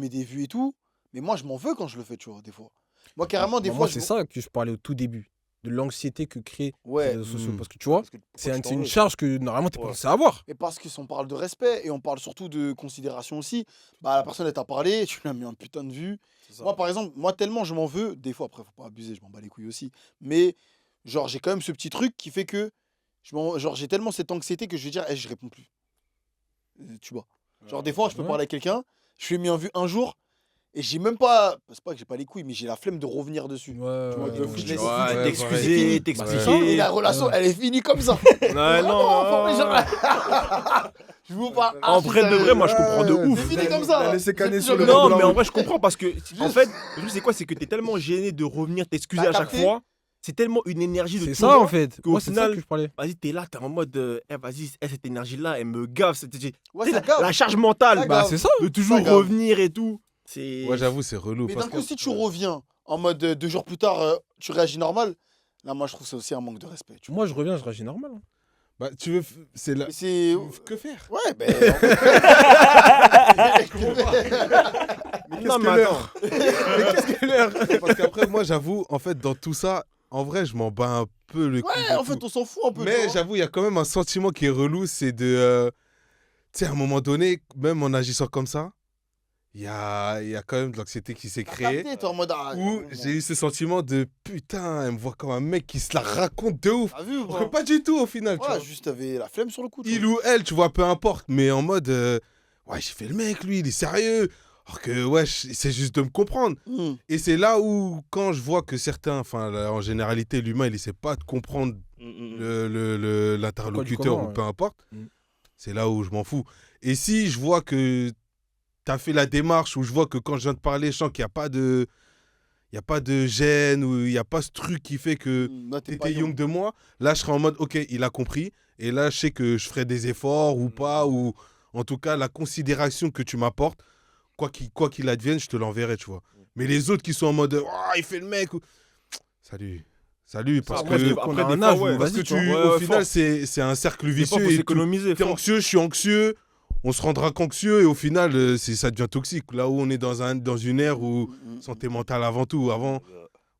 des vues et tout. Mais moi, je m'en veux quand je le fais, tu vois, des fois. Moi, carrément, des Moi, fois. c'est ça que je parlais au tout début. De l'anxiété que créent les Ouais. réseaux sociaux. Mm. Parce que tu vois, Parce que pourquoi c'est tu t'en une veux charge que normalement, t'es pas Ouais. censé avoir. Et parce qu'on parle de respect et on parle surtout de considération aussi. Bah, la personne, elle t'a parlé, tu lui as mis un putain de vue. Moi, par exemple, moi, tellement je m'en veux, des fois, après, faut pas abuser, je m'en bats les couilles aussi. Mais, genre, j'ai quand même ce petit truc qui fait que, genre, j'ai tellement cette anxiété que je vais dire, je réponds plus. Tu vois. Genre, des fois, je peux Ouais. parler à quelqu'un, je lui ai mis en vue un jour, et j'ai même pas. C'est pas que j'ai pas les couilles, mais j'ai la flemme de revenir dessus. Ouais, vois, de fou, je laisse- Ouais, Ouais, t'excuser, pareil. Et t'expliquer. la relation, Ouais. elle est finie comme ça. Ouais, non, Je vous parle. En vrai de vrai, moi, je comprends de ouf. C'est fini comme ça. Il a laissé canner sur le Non, bord de Non, la mais en route. vrai, je comprends parce que, en fait, le truc, c'est quoi? C'est que t'es tellement gêné de revenir t'excuser T'as à chaque capté? fois. C'est tellement une énergie de C'est tout ça, genre en fait. qu'au Moi, c'est ça final- que je parlais. Vas-y, t'es là, t'es en mode, vas-y, cette énergie-là, elle me gave. Ouais, Tu sais, ça gave. la charge mentale, Ça Bah, gave. c'est ça. de toujours Ça gave. revenir et tout. C'est. Ouais, j'avoue, c'est relou. Mais parce d'un coup, que- si tu reviens en mode 2 jours plus tard, tu réagis normal, là, moi, je trouve que c'est aussi un manque de respect. Tu vois. Moi, je reviens, je réagis normal. hein. Bah, tu veux... C'est la... Mais c'est. Que faire? Ouais, ben. Non, mais attends. Parce qu'après, moi, j'avoue, en fait, dans tout ça, en vrai, je m'en bats un peu le cul. Ouais, de en fait, tout. on s'en fout un peu. tu Mais vois. j'avoue, il y a quand même un sentiment qui est relou, c'est de... tu sais, à un moment donné, même en agissant comme ça, il y a quand même de l'anxiété qui s'est T'as créée. capté, t'es en mode. Ah, Où non, j'ai eu ce sentiment de putain, elle me voit comme un mec qui se la raconte de ouf. T'as vu ou Alors que pas? pas du tout au final, tu Ouais, vois. juste t'avais la flemme sur le coup. tu Il vois. ou elle, tu vois, peu importe, mais en mode ouais, j'ai fait le mec, lui, il est sérieux. Alors que ouais, c'est juste de me comprendre. Hmm. Et c'est là où, quand je vois que certains, enfin, là, en généralité, l'humain, il essaie pas de comprendre l'interlocuteur comment, ou peu importe, Mm. c'est là où je m'en fous. Et si je vois que tu as fait la démarche, ou je vois que quand je viens de parler, je sens qu'il n'y a pas de... Il n'y a pas de gêne, ou il n'y a pas ce truc qui fait que Là, t'es pas t'étais young. young de moi, là je serai en mode ok, il a compris, et là je sais que je ferai des efforts ou pas, ou en tout cas la considération que tu m'apportes, quoi qu'il advienne, je te l'enverrai, tu vois. Mais les autres qui sont en mode oh, il fait le mec, salut, parce moi, je que, l'ai- Qu'on après, a des un fois, âge, ouais, où, parce vas-y, que tu vois. tu, Ouais, au ouais, final fort. c'est un cercle Des fois, vicieux, faut et s'économiser. t'es fort. anxieux, je suis anxieux, on se rendra qu'anxieux, et au final ça devient toxique, là où on est dans une ère où santé mentale avant tout, avant...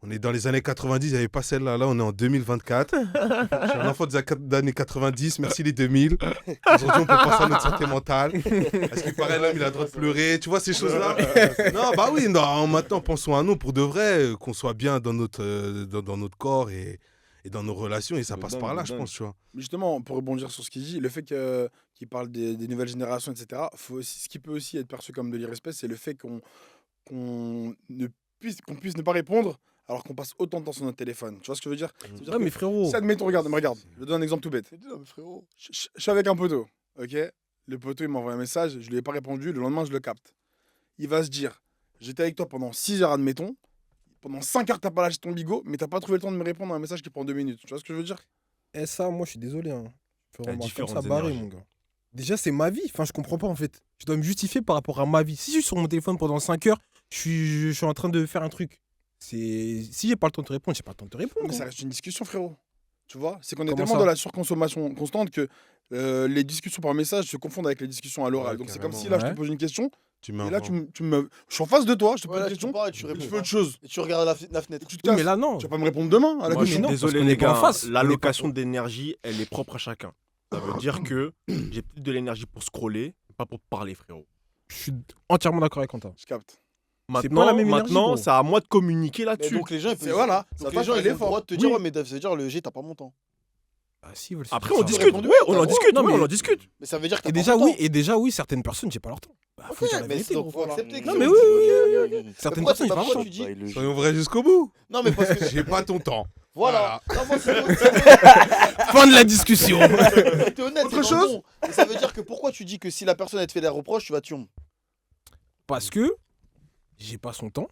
On est dans les années 90, il n'y avait pas celle-là. Là, on est en 2024. Je suis un enfant des années 90, merci les 2000. Aujourd'hui, on peut penser à notre santé mentale. Est-ce qu'il paraît, l'homme, il a le droit de pleurer? Tu vois, ces choses-là. Non, bah oui, non, maintenant, pensons à nous pour de vrai, qu'on soit bien dans notre corps et dans nos relations. Et ça De passe dingue, par là, de je dingue. pense, tu vois. Mais justement, pour rebondir sur ce qu'il dit, le fait qu'il parle des nouvelles générations, etc., ce qui peut aussi être perçu comme de l'irrespect, c'est le fait qu'on puisse ne pas répondre alors qu'on passe autant de temps sur notre téléphone. Tu vois ce que je veux dire? Ça veut dire Ouais, que mais frérot. si, admettons, regarde, je te donne un exemple tout bête. C'est dur, mais frérot. Je suis avec un poteau, ok? Le poteau, il m'envoie un message, je lui ai pas répondu, le lendemain, je le capte. Il va se dire, j'étais avec toi pendant 6 heures, admettons, pendant 5 heures, t'as pas lâché ton bigot, mais t'as pas trouvé le temps de me répondre à un message qui prend 2 minutes. Tu vois ce que je veux dire? Et ça, moi, je suis désolé. Hein. Faut T'as remarquer comme différentes ça barré, énergies. mon gars. Déjà, c'est ma vie. Enfin, je comprends pas, en fait. Je dois me justifier par rapport à ma vie. Si je suis sur mon téléphone pendant 5 heures, je suis en train de faire un truc. Si j'ai pas le temps de te répondre, j'ai pas le temps de te répondre. Mais ça gros. reste une discussion, frérot. Tu vois? C'est qu'on est Comment tellement ça dans la surconsommation constante que les discussions par message se confondent avec les discussions à l'oral. Ouais, Donc c'est carrément. comme si là, je Ouais. te pose une question, Tu mets Et un là, vent. je suis en face de toi, je te pose Ouais, là, une tu te question. parles et tu Tu réponds. fais autre chose. Et tu regardes la fenêtre. Tu te Oui, casses. mais là, non. Tu vas pas me répondre demain à la Moi, je question. suis non, parce désolé, qu'on les est pas en gars. face. On est L'allocation d'énergie, elle est propre à chacun. Ça veut dire que j'ai peut-être de l'énergie pour scroller, pas pour te parler, frérot. Je suis entièrement d'accord avec Quentin. Je capte. Maintenant, pas la même énergie, maintenant gros. c'est à moi de communiquer Mais là-dessus. donc les gens, ils C'est- peuvent. voilà. Donc Ça les passe gens, par ils ont le l'effort. droit de te dire, Oui. ouais, mais ça veut dire le G, t'as pas mon temps. Ah, si, ils veulent Après, faire on ça. discute. répondu, Ouais, on t'as en le discute. droit. Ouais, Non, on mais- en discute. Mais ça veut dire que t'as Et pas déjà, mon oui, temps. et déjà, oui, certaines personnes, j'ai pas leur temps. Bah, faut Ok, dire la mais vérité, donc gros. faut voilà. accepter que Non, c'est mais ok, oui, ok, ok, ok. Certaines Pourquoi personnes, j'ai pas leur pourquoi temps. tu dis Bah, il le juge. Soyons vrais jusqu'au bout. Non, mais parce que. J'ai pas ton temps. Voilà. Non, moi, c'est Fin de la discussion. T'es honnête, Autre c'est dans le chose bon. Et ça veut dire que pourquoi tu dis que si la personne elle te fait des reproches, tu vas tuer. Parce que j'ai pas son temps.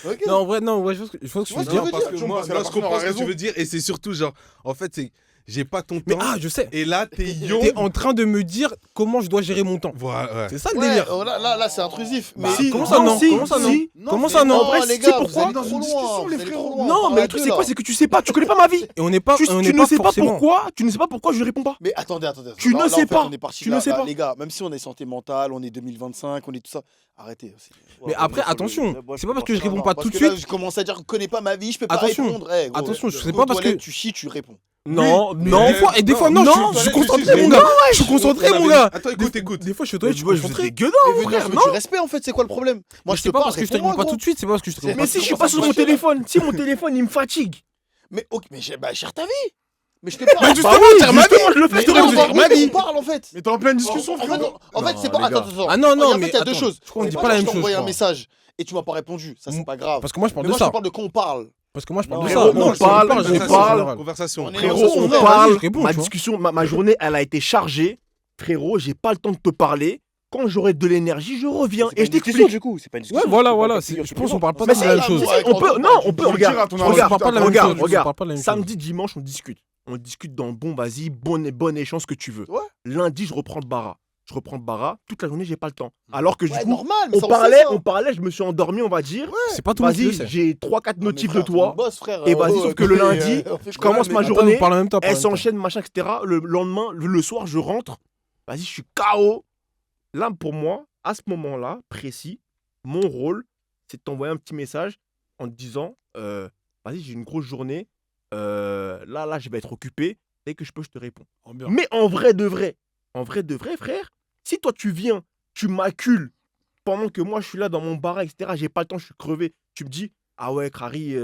Ok. Non, en vrai, non, ouais, je vois ce que Tu vois tu ce veux que dire. je veux Parce dire, que tu vois, moi, parce que non, la je personne comprends aura ce que tu raison. veux dire. Et c'est surtout, genre, en fait, c'est j'ai pas ton Mais temps. ah, je sais. Et là, t'es yo. T'es en train de me dire comment je dois gérer mon temps. Voilà, ouais. C'est ça le Ouais, délire. oh, là, c'est intrusif. Bah, Mais comment ça, non Comment ça, non si. Comment ça, non Non, En vrai, les c'est gars, pourquoi vous allez trop loin, vous allez trop loin, on Non, parle mais à le truc, deux, c'est là. quoi? C'est que tu sais pas, tu connais pas ma vie. Et on n'est pas, Tu on tu n'est ne pas sais pas forcément. pourquoi, tu ne sais pas pourquoi je réponds pas. Mais attendez. Tu ne Là, sais en fait, pas. On est parti Tu là, ne sais là, pas. les gars, même si on est santé mentale, on est 2025, on est tout ça. Arrêtez. Mais après, attention, c'est pas parce que je réponds pas tout de Parce que là, suite. je commence à dire que je connais pas ma vie, je peux pas Attention. répondre. Eh, gros, Attention, tu sais vas pas aux parce que- toilettes, tu chies, tu réponds. Non, mais non. Et des fois, non, non, je suis toi, là, concentré, tu mon sais, gars. non, Je suis concentré, On mon avait- gars. Attends, écoute. Des fois, je suis toi, je suis Vous êtes concentré. des gueules, Mais frère, venir, mais non. tu respectes en fait, c'est quoi le problème? Moi, je te C'est pas parle, parce que je te réponds-moi, réponds pas gros. tout de suite, c'est pas parce que je te réponds Mais pas si tout je de suis suite. pas sur mon téléphone, si mon téléphone il me fatigue. Mais ok, mais cher ta vie. Mais je te parle. Mais justement, je le fais, Mais je te on réponds. va- ma vie. on parle en fait. Mais t'es en pleine discussion, En fait, frérot. en fait, c'est pas. les gars. Attends. Ah non, non, En mais fait, il y a deux attends, choses. je crois qu'on C'est dit pas pas la genre, même je t'ai chose, envoyé je un crois. message et tu m'as pas répondu. Ça, c'est pas grave. Parce que moi, je Mais parle de moi, je te ça. parle de quand on parle. Parce que moi, je parle de Non, ça. frérot, Non, on je parle, parle, on je parle. parle. Conversation. On est Frérot, ensemble, on frère, parle. vas-y, je réponds, Ma tu vois. discussion, ma journée, elle a été chargée. Frérot, j'ai pas le temps de te parler. Quand j'aurai de l'énergie, je reviens et je t'explique. du coup. C'est pas une discussion. Ouais, voilà, c'est pas voilà. une figure Je pense qu'on parle pas Mais de si, la même là, chose. moi, on peut, non, on peut, Tu me diras regarde, ton On avis. parle pas de la même regarde, chose. regarde. On parle pas de la même chose. Samedi, dimanche, on discute. On discute dans bon, vas-y, bon échange que tu veux. Ouais. Lundi, je reprends le bara. Toute la journée, j'ai pas le temps. Alors que du Ouais, coup, normal, mais on ça, parlait, sait, ça. on parlait, je me suis endormi, on va dire. C'est pas tout le monde qui le Vas-y, sait. j'ai 3-4 Non, mais notifs frère, de toi. on bosse, frère. Et vas-y, sauf que le lundi, je commence ma Attends, journée, on parle en même temps. elle s'enchaîne, machin, etc. Le lendemain, le soir, je rentre. Vas-y, je suis KO. Là, pour moi, à ce moment-là, précis, mon rôle, c'est de t'envoyer un petit message en te disant vas-y, j'ai une grosse journée. Là, je vais être occupé. Dès que je peux, je te réponds. Mais en vrai de vrai, frère, si toi, tu viens, tu m'accules pendant que moi, je suis là dans mon bar, etc., j'ai pas le temps, je suis crevé. Tu me dis ah ouais, Crary,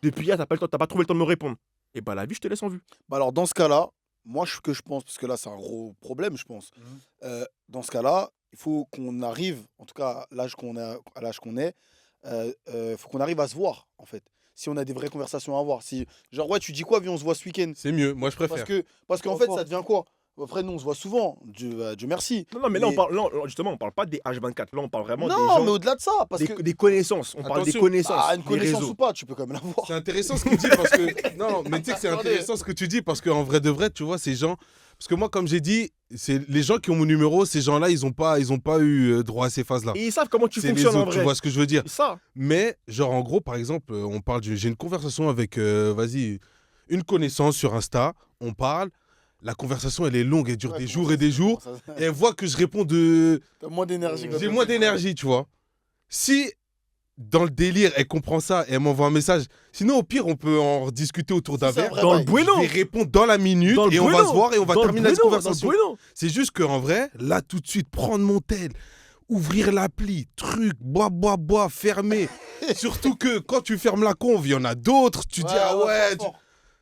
depuis hier, t'as pas trouvé le temps de me répondre. Et bah, la vie, je te laisse en vue. Bah alors, dans ce cas-là, moi, ce que je pense, parce que là, c'est un gros problème, je pense. Dans ce cas-là, il faut qu'on arrive, en tout cas à l'âge qu'on est, faut qu'on arrive à se voir, en fait. Si on a des vraies conversations à avoir. Si, genre, ouais, tu dis quoi, viens, on se voit ce week-end. C'est mieux, moi je préfère. Parce qu'en fait, ça devient quoi? Après, nous, on se voit souvent. Dieu merci. Non, mais là, justement, on parle pas des H24. Là, on parle vraiment des Non, gens, mais au-delà de ça, parce que. des connaissances. On parle des Attention. connaissances. Ah, une des connaissance réseaux. ou pas, tu peux quand même l'avoir. C'est intéressant ce que tu dis parce que. Non, mais tu sais que c'est Attendez. intéressant ce que tu dis parce qu'en vrai de vrai, tu vois, ces gens. Parce que moi, comme j'ai dit, c'est les gens qui ont mon numéro, ces gens-là, ils ont pas eu droit à ces phases-là. Et ils savent comment tu C'est les fonctionnes en autres, tu vrai. vois ce que je veux dire. C'est ça. Mais, genre, en gros, par exemple, on parle j'ai une conversation avec, vas-y, une connaissance sur Insta, on parle, la conversation, elle est longue, elle dure des jours et des jours, et elle voit que je réponds de... T'as moins d'énergie. quand J'ai même. moins d'énergie, tu vois. Si, dans le délire, elle comprend ça et elle m'envoie un message, sinon, au pire, on peut en rediscuter autour d'un C'est un verre. vrai Dans le bail. bueno. Je vais répondre dans la minute Dans le et on va bueno. se voir et on va Dans le terminer cette bueno, dans le conversation. bueno. C'est juste qu'en vrai, là, tout de suite, prendre mon tel, ouvrir l'appli, truc, bois, fermer. Surtout que quand tu fermes la conve, il y en a d'autres. Tu dis, ah ouais, fort.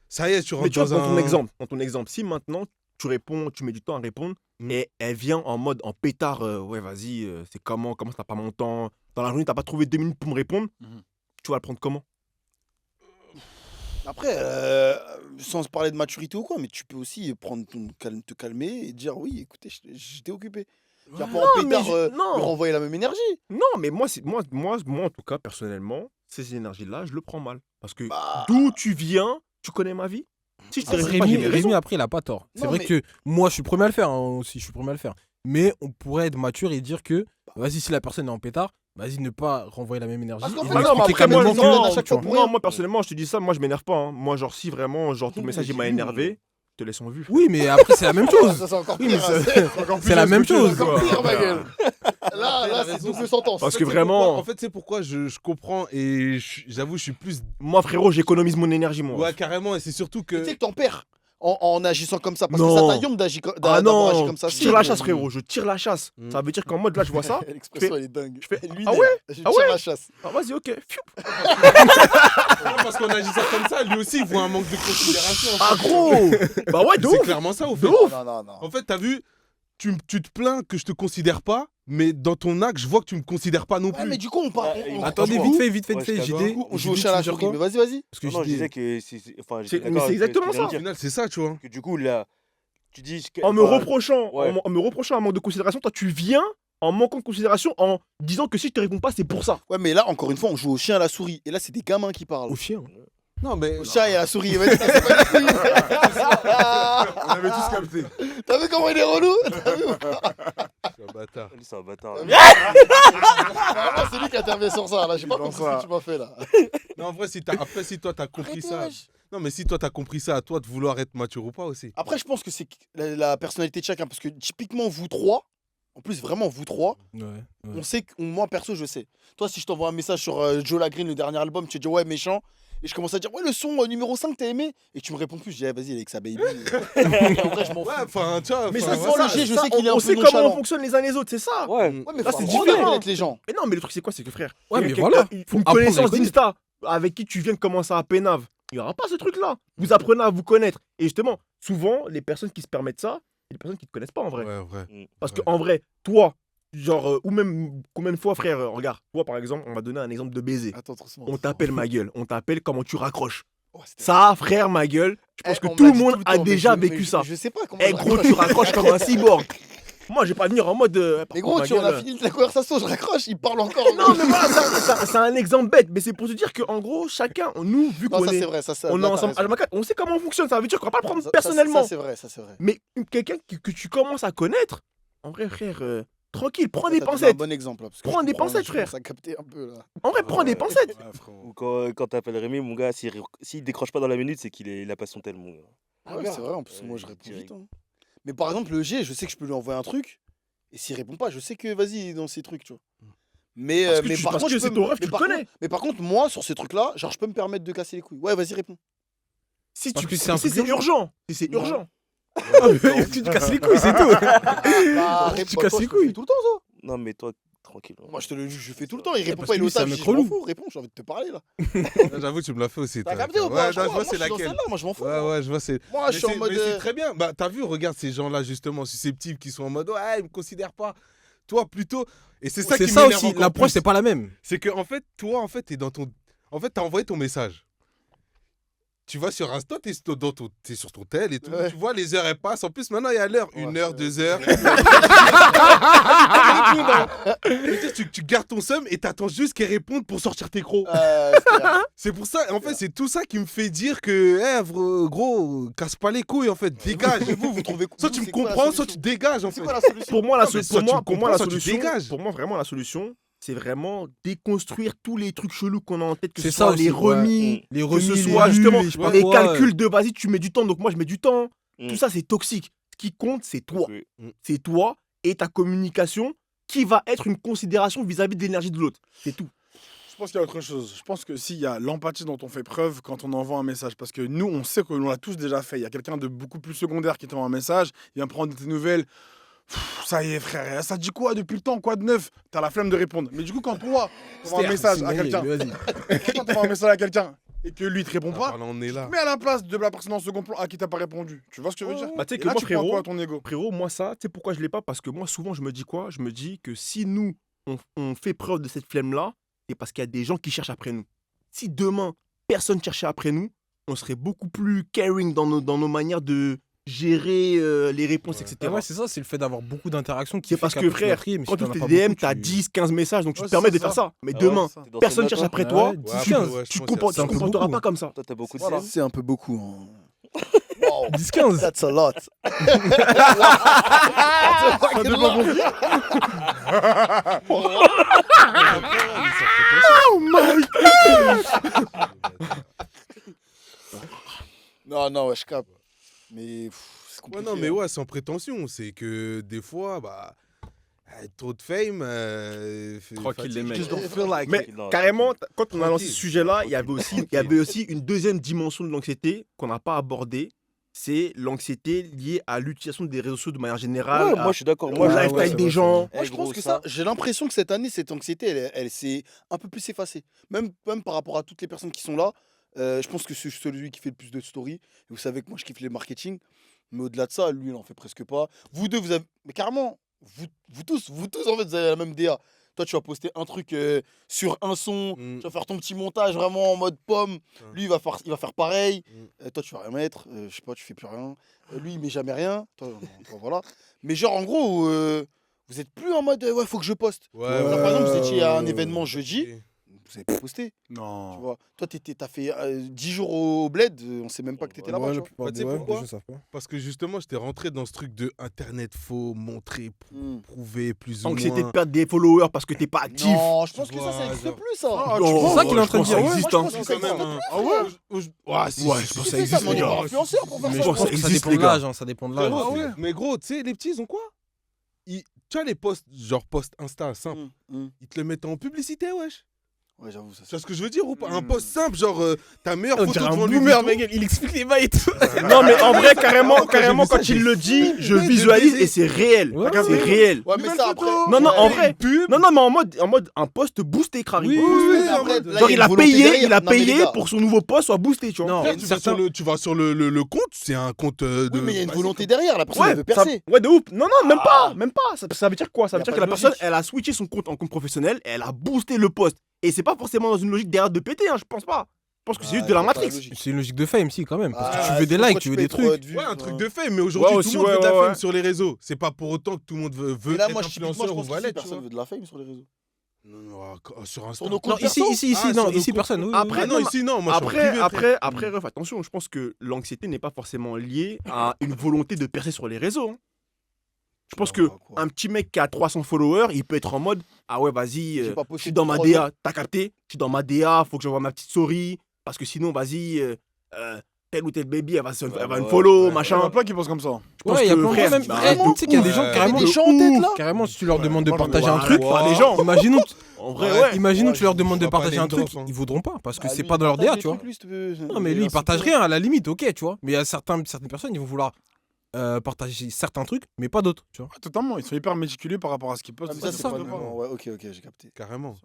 ça y est, tu Mais rentres tu vois, dans un... dans ton exemple, si maintenant tu réponds, tu mets du temps à répondre, Mm. et elle vient en mode, en pétard, ouais, vas-y, c'est comment ça t'as pas mon temps, dans la journée, t'as pas trouvé 2 minutes pour me répondre, Mhm. tu vas le prendre comment? Après, sans se parler de maturité ou quoi, mais tu peux aussi te calmer et dire oui, écoutez, j'étais occupé. Tu vas pas en mais pétard non. me renvoyer la même énergie. Non, mais moi, en tout cas, personnellement, ces énergies-là, je le prends mal. Parce que Bah, d'où tu viens, tu connais ma vie. Si je te Après, réponds pas, j'ai mes raisons. Rémi, après, il a pas tort. C'est Non, vrai mais- que moi, je suis premier à le faire aussi. Je suis premier à le faire. Mais on pourrait être mature et dire que, vas-y, si la personne est en pétard, vas-y, ne pas renvoyer la même énergie. Parce qu'en et fait, lui Ah non, mais expliquer après, moi, calmement non, que- à chaque tu vois. fois pour rien. Non, moi, personnellement, je te dis ça, moi, je m'énerve pas. Hein. Moi, genre, si vraiment, genre, tout le message, il m'a énervé, te laisse en vue. Oui, mais après, c'est la même chose. Ça, c'est encore Oui, pire. mais hein, c'est la même chose. C'est encore pire, ma Ouais. gueule. Là, c'est double sentence. Parce En que fait, c'est vraiment- pourquoi- En fait, c'est pourquoi je comprends et j'avoue, je suis plus. Moi, frérot, j'économise mon énergie, moi. Ouais, carrément, et c'est surtout que. Tu sais que t'en perds en agissant comme ça. Parce Non. que ça t'aillombe Ah d'avoir agi non, comme ça. je tire la chasse, frérot. Je tire la chasse. Mm. Ça veut dire qu'en mode, là, je vois ça. L'expression, elle est dingue. je fais, Lui, ah il est- ouais Je Ah tire ouais la chasse. Ah, vas-y, ok. Fiou. Non, parce qu'on agit ça comme ça, lui aussi, il voit un manque de considération. Ah, gros Bah ouais, de C'est ouf. clairement ça, au fait. Non. En fait, t'as vu, tu te plains que je te considère pas, mais dans ton acte, je vois que tu me considères pas non Ouais, plus. mais du coup, on parle. Ouais, Attendez, franchement. vite fait, Ouais, je JD. t'adore. On joue au JD, chat à la tu veux souris. dire Mais vas-y. Parce que Non, je JD, disais que enfin, C'est- j'étais mais d'accord c'est avec ce que exactement tu viens de ça. Au dire. final, c'est ça, tu vois. Que du coup, là, tu dis. En me reprochant, Ouais. en me reprochant un manque de considération, toi, tu viens en manquant de considération en disant que si je te réponds pas, c'est pour ça. Ouais, mais là, encore une fois, on joue au chien à la souris. Et là, c'est des gamins qui parlent. Au chien. Non, mais. Au chat et à la souris. Vas-y, cassez pas les couilles. On avait tous capté. T'as vu comment il est relou? T'as vu? C'est un bâtard. Lui, c'est un bâtard. Vraiment, c'est lui qui intervient sur ça. Là, j'ai pas Dans compris ça. ce que tu m'as fait là. Non, en vrai, après, si toi, t'as compris Arrêtez, ça. wesh. Non, mais si toi, t'as compris ça, à toi de vouloir être mature ou pas aussi. Après, je pense que c'est la personnalité de chacun. Parce que typiquement, vous trois, en plus, vraiment, vous trois, Ouais. on sait que moi, perso, je sais. Toi, si je t'envoie un message sur Joe Lagreen, le dernier album, tu te dis ouais, méchant. Et je commence à dire ouais, le son numéro 5, t'as aimé? Et tu me réponds plus. Je dis ah, vas-y, avec sa baby. En vrai, je m'en fous. Ouais, enfin, tu vois. Mais enfin, ça, voilà, le G, je sais qu'il est un on peu sait comment nonchalant. on fonctionne les uns les autres, c'est ça. Ouais. Ouais, mais Là, faut c'est apprendre à différent. connaître les gens. Mais non, mais le truc, c'est quoi? C'est que frère, Ouais, mais quelqu'un- voilà. une Faut apprendre à connaissance les connaître. d'Insta avec qui tu viens de commencer à pénave, il n'y aura pas ce truc-là. Vous apprenez à vous connaître. Et justement, souvent, les personnes qui se permettent ça, c'est les personnes qui ne te connaissent pas en vrai. Ouais, vrai. Parce Ouais. qu'en vrai, toi, genre, ou même combien de fois, frère, regarde, toi par exemple, on va donner un exemple de baiser. Attends, doucement. On t'appelle ma gueule, on t'appelle comment tu raccroches. Oh, c'était- Ça, frère, ma gueule, je pense Eh, que on tout m'a le dit monde tout a temps, mais déjà je- vécu mais ça. Je sais pas comment. Eh je gros, raccroche. tu raccroches comme un cyborg. Moi, j'ai pas venir en mode. Par Mais contre, gros, ma tu on a gueule, fini la conversation, je raccroche, il parle encore. Non, mais voilà, c'est un exemple bête. Mais c'est pour te dire qu'en gros, chacun, nous, vu Non, qu'on ça est, c'est vrai, ça c'est on est là, t'as ensemble, raison. on sait comment on fonctionne. Ça veut dire qu'on va pas le prendre Ça, personnellement. Ça c'est vrai, ça c'est vrai. Mais quelqu'un que tu commences à connaître, en vrai, frère, tranquille, prends Là, des t'as donné un pincettes. bon exemple là. Parce que Prends je des comprends, pincettes, je frère. commence à capter un peu là. En vrai, prends des pincettes. Ouais, frérot. Ou quand t'appelles Rémi, mon gars, s'il décroche pas dans la minute, c'est qu'il a pas son tel, mon gars. Ah ouais, c'est vrai, en plus, moi je réponds direct. vite. Hein. Mais par exemple, le G, je sais que je peux lui envoyer un truc, et s'il répond pas, je sais que vas-y, il est dans ces trucs, tu vois. Mais, Parce que mais tu- par parce contre, que je c'est peux ton me- rêve, mais tu par le connais. contre- Mais par contre, moi, sur ces trucs-là, genre, je peux me permettre de casser les couilles. Ouais, vas-y, réponds. Si Parce tu que c'est un si truc c'est urgent. Si c'est Non. urgent. Tu te casses les couilles, c'est tout. Bah, Tu réponds, casses toi, les je le fais couilles. tout le temps, ça. Non, mais toi, tranquille. Moi, je te le je fais tout le temps. Il répond parce pas, que il est au lui, c'est un taf. mec Je m'en relou. fous, réponds, j'ai envie de te parler là. J'avoue, tu me l'as fait aussi. T'as toi. capté ou Ouais, pas? non, je vois, Moi, c'est je suis dans laquelle. celle-là, moi, je m'en fous. Ouais, ouais, je vois, c'est. Moi, Mais je suis en c'est- mode. mais c'est très bien. Bah, t'as vu, regarde ces gens-là, justement, susceptibles, qui sont en mode, ouais, ils me considèrent pas. Toi, plutôt. Et c'est ça C'est qui ça m'énerve aussi, encore l'approche, plus. c'est pas la même. C'est que, en fait, toi, en fait, t'es dans ton. En fait, t'as envoyé ton message. Tu vas sur Insta, t'es sur ton tel et tout. Ouais. Tu vois, les heures, elles passent. En plus, maintenant, il y a l'heure. Ouais, 1 heure, c'est 2 heures. Et tu gardes ton seum et t'attends juste qu'elle réponde pour sortir tes crocs. C'est pour ça, en fait, c'est tout ça qui me fait dire que, gros, casse pas les couilles, en fait, dégage. Mais vous trouvez. Soit vous, tu me c'est quoi la comprends, soit solution tu dégages, en C'est fait. quoi la solution? Pour moi, la Non, mais so- soit pour moi, tu pour moi, comprends, la soit tu solution, dégages. pour moi, vraiment, la solution, c'est vraiment déconstruire tous les trucs chelous qu'on a en tête, que C'est ce ça soit aussi, les ouais. remis, Les que remis, ce les soit lus, justement je sais pas les quoi, calculs de vas-y, tu mets du temps, donc moi je mets du temps. Mm. Tout ça, c'est toxique. Ce qui compte, c'est toi. Oui. C'est toi et ta communication qui va être une considération vis-à-vis de l'énergie de l'autre. C'est tout. Je pense qu'il y a autre chose. Je pense que s'il y a l'empathie dont on fait preuve quand on envoie un message, parce que nous, on sait que l'on l'a tous déjà fait. Il y a quelqu'un de beaucoup plus secondaire qui t'envoie un message, il vient prendre tes nouvelles. Ça y est, frère, ça dit quoi depuis le temps? Quoi de neuf? T'as la flemme de répondre. Mais du coup, quand toi, t'envoies un message à quelqu'un, quand t'envoies un message à quelqu'un et que lui, il te répond pas, on est là. mets à la place de la personne en second plan à qui t'as pas répondu. Tu vois ce que je veux dire? Bah, tu sais Et que là, moi, tu prends frérot, quoi à ton ego? Frérot, moi ça, tu sais pourquoi je l'ai pas? Parce que moi, souvent, je me dis quoi? Je me dis que si nous, on fait preuve de cette flemme-là, c'est parce qu'il y a des gens qui cherchent après nous. Si demain, personne cherchait après nous, on serait beaucoup plus caring dans nos manières de gérer les réponses, Ouais. etc. Ouais, c'est ça, c'est le fait d'avoir beaucoup d'interactions qui C'est fait parce que, qu'après, tu vas frère, trier, mais si quand tu t'en as fais pas des DM, beaucoup, t'as tu- 10, 15 messages, donc tu Ouais, te permets c'est de faire ça. ça. Mais Ah ouais, demain, Ça. T'es dans personne ton cherche matin. après Ouais, toi, ouais, Ouais, 10, après, 15. ouais, je tu pense ne que c'est un peu comporteras beaucoup. pas comme ça. Toi, t'as beaucoup de Voilà. zèle. C'est un peu beaucoup. Hein. 10, 15. That's a lot. Non, non, ouais, je capte. Mais c'est Ouais, compliqué. non, mais hein. ouais, sans prétention. C'est que des fois, trop de fame. Tranquille, les mecs. Just don't feel like Mais it. Non, carrément, quand on a lancé Tranquille. ce sujet-là, il y avait aussi une deuxième dimension de l'anxiété qu'on n'a pas abordée. C'est l'anxiété liée à l'utilisation des réseaux sociaux de manière générale, Ouais, moi je suis d'accord. au Moi, ouais, lifestyle c'est des vrai, gens. Moi, je pense que ça, j'ai l'impression que cette année, cette anxiété, elle s'est un peu plus effacée. Même par rapport à toutes les personnes qui sont là, je pense que c'est celui qui fait le plus de stories. Et vous savez que moi, je kiffe les marketing. Mais au-delà de ça, lui, il en fait presque pas. Vous deux, vous avez. Mais carrément, vous tous, en fait, vous avez la même DA. Toi, tu vas poster un truc sur un son, Mm. tu vas faire ton petit montage vraiment en mode pomme. Lui, il va faire pareil. Mm. Toi, tu vas rien mettre. Je sais pas, tu fais plus rien. Lui, il met jamais rien. Toi, voilà. Mais genre, en gros, vous êtes plus en mode ouais, faut que je poste. Ouais, Là, par exemple, vous étiez à un événement jeudi, Ok. vous avez pas posté. Tu Non. vois. Toi, t'as fait 10 jours au bled, on sait même pas que t'étais là-bas. Ouais, tu la vois. plupart Bah, tu sais des pourquoi gens savent pas. Parce que justement, j'étais rentré dans ce truc de internet faux, montrer, Hmm. prouver plus ou Anxiété de moins. perdre des followers parce que t'es pas actif. Non, je pense Tu que ça vois, n'existe genre- plus, ça. Ah, Non, C'est ça qu'il est en train de je dire, pense ouais. que ça existe, Moi, hein. je pense que C'est ça quand même existe un. Ah ouais Ouais, si, Ouais, si, je si, pense si, que ça C'est si, ça, existe, mais on les est gars. pas influenceur pour faire Mais ça. je pense pense que que ça ça existe, dépend les de gars. l'âge, hein, ça dépend de l'âge. Frérot, Ah ouais. mais gros, tu sais, les petits, ils ont quoi Tu as les posts, genre post Insta simple, ils te le mettent en publicité, wesh. Ouais, j'avoue, ça. Tu vois ce que je veux dire ou pas Un Hmm. post simple, genre ta meilleure On photo dirait un devant lui. boomer, mec, il explique les bails et tout. Non, mais en vrai, carrément, Quand j'ai vu ça, quand il j'ai le dit, je flippé de visualise baiser. et c'est réel. Ouais, C'est ouais. réel. Ouais, mais Nouvelle ça photo. après. Non, non, en Ouais. vrai. Pub. Non, non, mais en mode un post boosté, Crary. Oui, Oui, oui, mais oui, en après, mode- là, Genre, y a il une a volonté payé, derrière. il a Non, mais les payé gars. pour son nouveau post soit boosté, tu vois. Non, Frère, tu vas certains- tu vas sur le compte, c'est un compte de. Oui, mais il y a une basique. volonté derrière. La personne, Ouais, elle veut ça- percer. ouais, de ouf. Non, non, même pas, même pas. Ça veut dire quoi? Ça Y veut a dire pas que la de personne, logique. elle a switché son compte en compte professionnel et elle a boosté le post. Et c'est pas forcément dans une logique derrière de péter, hein, je pense pas. Je pense que c'est juste de la Matrix. C'est une logique de fame, si, quand même. Parce que Ah, tu veux des sinon, likes, pourquoi tu veux payes des pour trucs. être vu, Ouais, un truc hein. de fame, mais aujourd'hui, Ouais, tout aussi, le monde veut de la ouais, fame ouais. sur les réseaux. C'est pas pour autant que tout le monde veut Mais là, être moi, typiquement, je influenceur ou pense que valette, tu personne vois. veut de la fame sur les réseaux. Non, non, sur Insta. Sur nos Non, comptes ici, perso. ici, Ah, non, sur le ici, compte. personne. Oui, Après, oui. Ah non, ici, non, moi je suis en privé, frère. Après, ref, attention, je pense que l'anxiété n'est pas forcément liée à une volonté de percer sur les réseaux. hein. Je pense que Quoi. un petit mec qui a 300 followers, il peut être en mode ah ouais, vas-y, J'ai pas je posté suis dans ma depuis 3 DA, t'as capté? Je suis dans ma DA, faut que j'envoie ma petite story parce que sinon, vas-y, tel ou tel baby, elle va me ouais, follow, ouais. Il y en machin. a plein qui pensent comme ça. Je pense Ouais, il y a que, plein de frère, gens, même. bah, Eh, vraiment tu sais qu'il y a des gens ouf. carrément. Il y a des gens en tête, là. Carrément, si tu leur Ouais, demandes de pas partager mal. un truc, Pas les gens. imaginons, En vrai, ouais. imaginons Ouais, tu leur je- demandes je de vois pas partager les un truc, drop, hein. ils voudront pas parce que Bah, c'est lui, pas dans leur partage DA, des tu vois. trucs, lui, si tu veux. Non, mais lui, il partage rien, à la limite, ok, tu vois. Mais il y a certaines personnes, ils vont vouloir partager certains trucs, mais pas d'autres, tu vois. Ouais, totalement, ils sont hyper méticuleux par rapport à ce qu'ils Ah, postent. mais Ça, ça, c'est c'est pas pas normal. vraiment- Ouais, ok, j'ai capté. Carrément.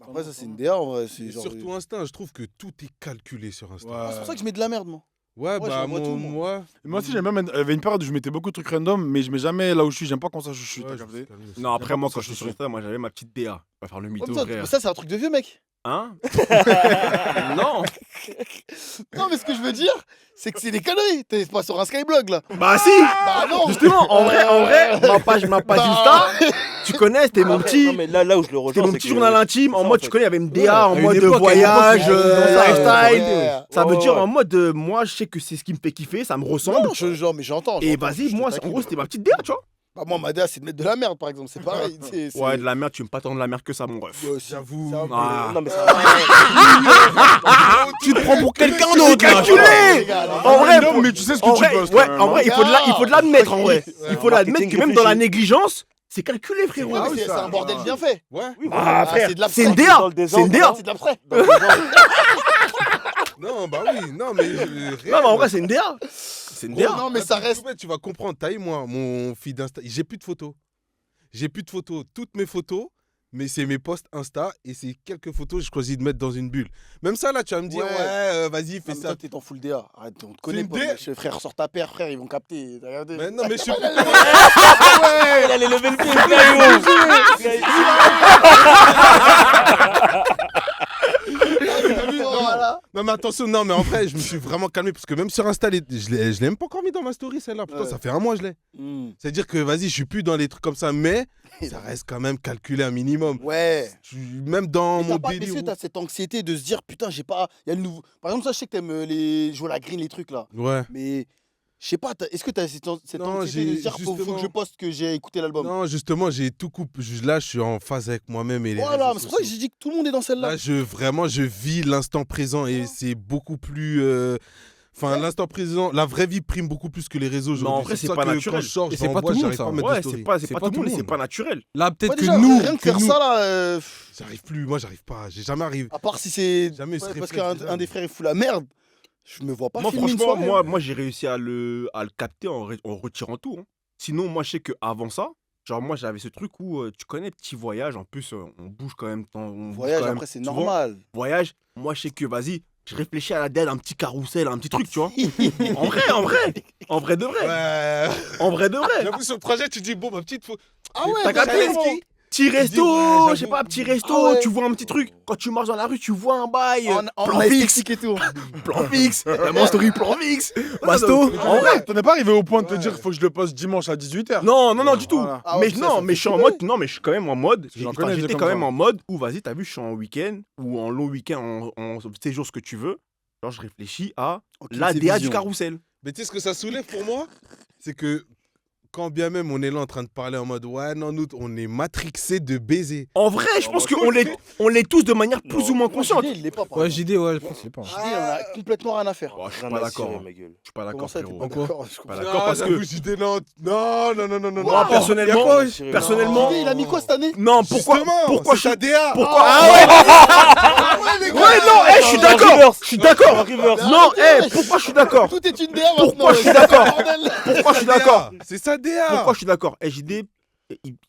Après, ça, c'est une DA, en vrai. C'est Et genre. surtout Insta, je trouve que tout est calculé sur Insta. Ouais. Ah, c'est pour ça que je mets de la merde, moi. Ouais, Ouais, bah j'envoie tout, moi. moi. Moi aussi, j'aime bien mettre. Il y avait une période où je mettais beaucoup de trucs random, mais je mets jamais là où je suis. J'aime pas quand ça où je suis. Ouais, T'as je me suis capté calmé aussi. Non, après, pas moi, pour quand ça je suis que sur je Insta, moi, j'avais ma petite DA. On va faire le Ouais, mytho, mais frère. ça, c'est un truc de vieux, mec. Hein? Non. Non, mais ce que je veux dire, c'est que c'est des conneries. T'es pas sur un Skyblog, là. Bah si. Bah non. Justement, en vrai, ma page Bah, Insta, tu connais, c'était mon Après, petit, non, mais là où je le c'était rejoins, mon c'est petit que- journal intime. En ça, mode, fait. tu connais, il y avait une DA Ouais, en à une mode époque, voyage, ouais, lifestyle. ouais. Ça veut Ouais, dire ouais. en mode, moi, je sais que c'est ce qui me fait kiffer, ça me ressemble. Non, genre, mais j'entends. Et j'entends, vas-y, je te moi, en taquine. gros, c'était ma petite DA, tu vois. Bah, moi, ma DA, c'est de mettre de la merde, par exemple. C'est pareil. Ouais, de la merde, tu veux pas tant de la merde que ça, mon ref. J'avoue. Ah. Non, mais ça Tu te prends pour quelqu'un C'est d'autre, là. calculé. En vrai, non, mais tu sais ce que en tu vrai, postes. ouais, quand même, en vrai, hein. il faut de l'admettre, en vrai. Il faut l'admettre marketing que même dans la réfléchi. négligence, c'est calculé, frérot. Ouais, Ah mais oui, c'est ça, un bordel ouais. bien fait. Ouais. Ah, frère, c'est de la c'est une frappe. DA. dans le C'est une désordre, DA. C'est de l'abstrait. Non, bah oui, non, mais. Non, mais en vrai, c'est une DA. C'est une DA. Non, mais ça reste. Tu vas comprendre, t'as eu moi, mon feed d'Insta. J'ai plus de photos. J'ai plus de photos. Toutes mes photos, mais c'est mes posts Insta et c'est quelques photos que je choisis de mettre dans une bulle. Même ça, là, tu vas me dire, Ouais. ouais, vas-y, fais Mais ça. toi, t'es en full DA. Arrête, on te connaît une pas. DA. mais frère, sors ta paire, frère, ils vont capter. T'as regardé. Mais non, mais je sais plus Ouais, il allait lever le pied, frère. Voilà. Non, mais attention, non, mais en vrai, je me suis vraiment calmé parce que même sur Insta, je l'ai même pas encore mis dans ma story, celle-là. Putain, Ouais. ça fait un mois, je l'ai. C'est-à-dire que, vas-y, je suis plus dans les trucs comme ça, mais ça reste quand même calculé un minimum. Ouais. Même dans Mais mon t'as pas, délire. est-ce que t'as cette anxiété de se dire, putain, j'ai pas. Il y a le nouveau. Par exemple, ça, je sais que t'aimes les jouer à la green, les trucs là. Ouais. Mais. Je sais pas, est-ce que t'as cette Non, anxiété de j'ai- se dire, faut que justement- je poste que j'ai écouté l'album. Non, justement, j'ai tout coupé. Là, je suis en phase avec moi-même et les Voilà, réseaux mais c'est pour ça que sociaux. j'ai dit que tout le monde est dans celle-là. Là, vraiment, je vis l'instant présent et c'est beaucoup plus. Enfin, l'instant présent, la vraie vie prime beaucoup plus que les réseaux aujourd'hui. en vrai, c'est pour pas ça que naturel. Quand je sors, Et je c'est pas renvoie, tout le monde, j'arrive ça. pas à mettre Ouais, de story. c'est pas tout le monde, c'est pas naturel. Là, peut-être Ouais, que déjà, nous. rien de que faire nous- ça là. J'arrive plus, moi j'arrive pas. J'ai jamais arrivé. À part si c'est. Jamais eu ce Ouais, parce réflexe, qu'un déjà. un des frères il fout la merde. Je me vois pas Moi, filmer une franchement, soirée. moi j'ai réussi à le capter en retirant tout. Hein. Sinon, moi, je sais qu'avant ça, genre, moi, j'avais ce truc où, tu connais, petit voyage. En plus, on bouge quand même. On bouge Voyage quand même après c'est souvent. normal. Voyage, moi, je sais que, vas-y, je réfléchis à la DL, un petit carrousel, un petit truc, tu vois. En vrai de vrai. Ouais. En vrai de vrai. J'avoue, sur le projet, tu dis, bon, ma petite. Ah ouais, T'as capté carrément. Petit resto, ouais, je sais pas, petit resto, Ah ouais. tu vois un petit truc. Quand tu marches dans la rue, tu vois un bail. En plan fixe, esthétique et tout. plan fixe. Mon story, plan fixe. Basto. En vrai, t'en es pas arrivé au point de te dire faut que je le poste dimanche à 18h. Non, du tout. Voilà. Ah ouais, Mais ça, non, ça mais fait je suis en flipper. mode, non, mais je suis quand même en mode. J'en Enfin, connais des j'étais comme quand ça. même en mode où, vas-y, t'as vu, je suis en week-end ou en long week-end, en séjour, ce que tu veux. Genre, je réfléchis à Ok, la c'est DA du vision. carrousel. Mais tu sais ce que ça soulève pour moi? C'est que quand bien même on est là en train de parler en mode ouais, non, nous, on est matrixé de baiser. En vrai, je Non, pense moi, on l'est tous de manière plus Non. ou moins Moi, consciente. JD, il l'est pas. par Ouais, exemple. JD, ouais, je pense que c'est pas. JD, on a complètement rien à faire. Bon, je suis Rien pas à d'accord. cirer, hein. ma gueule. Je suis pas Comment d'accord, ça, t'es frérot. pas Pourquoi d'accord? Je comprends Pas pas. d'accord, parce que j'avoue, JD, non, non. moi, personnellement, quoi, personnellement, JD, il a mis quoi cette année? non, pourquoi Pourquoi je c'est ta DA? pourquoi ouais, non, je suis d'accord. Je suis d'accord. Non, pourquoi je suis d'accord? Tout est une DA maintenant. Pourquoi je suis d'accord? Bordel. Pourquoi je suis d'accord? C'est sa DA. Pourquoi je suis d'accord? JD,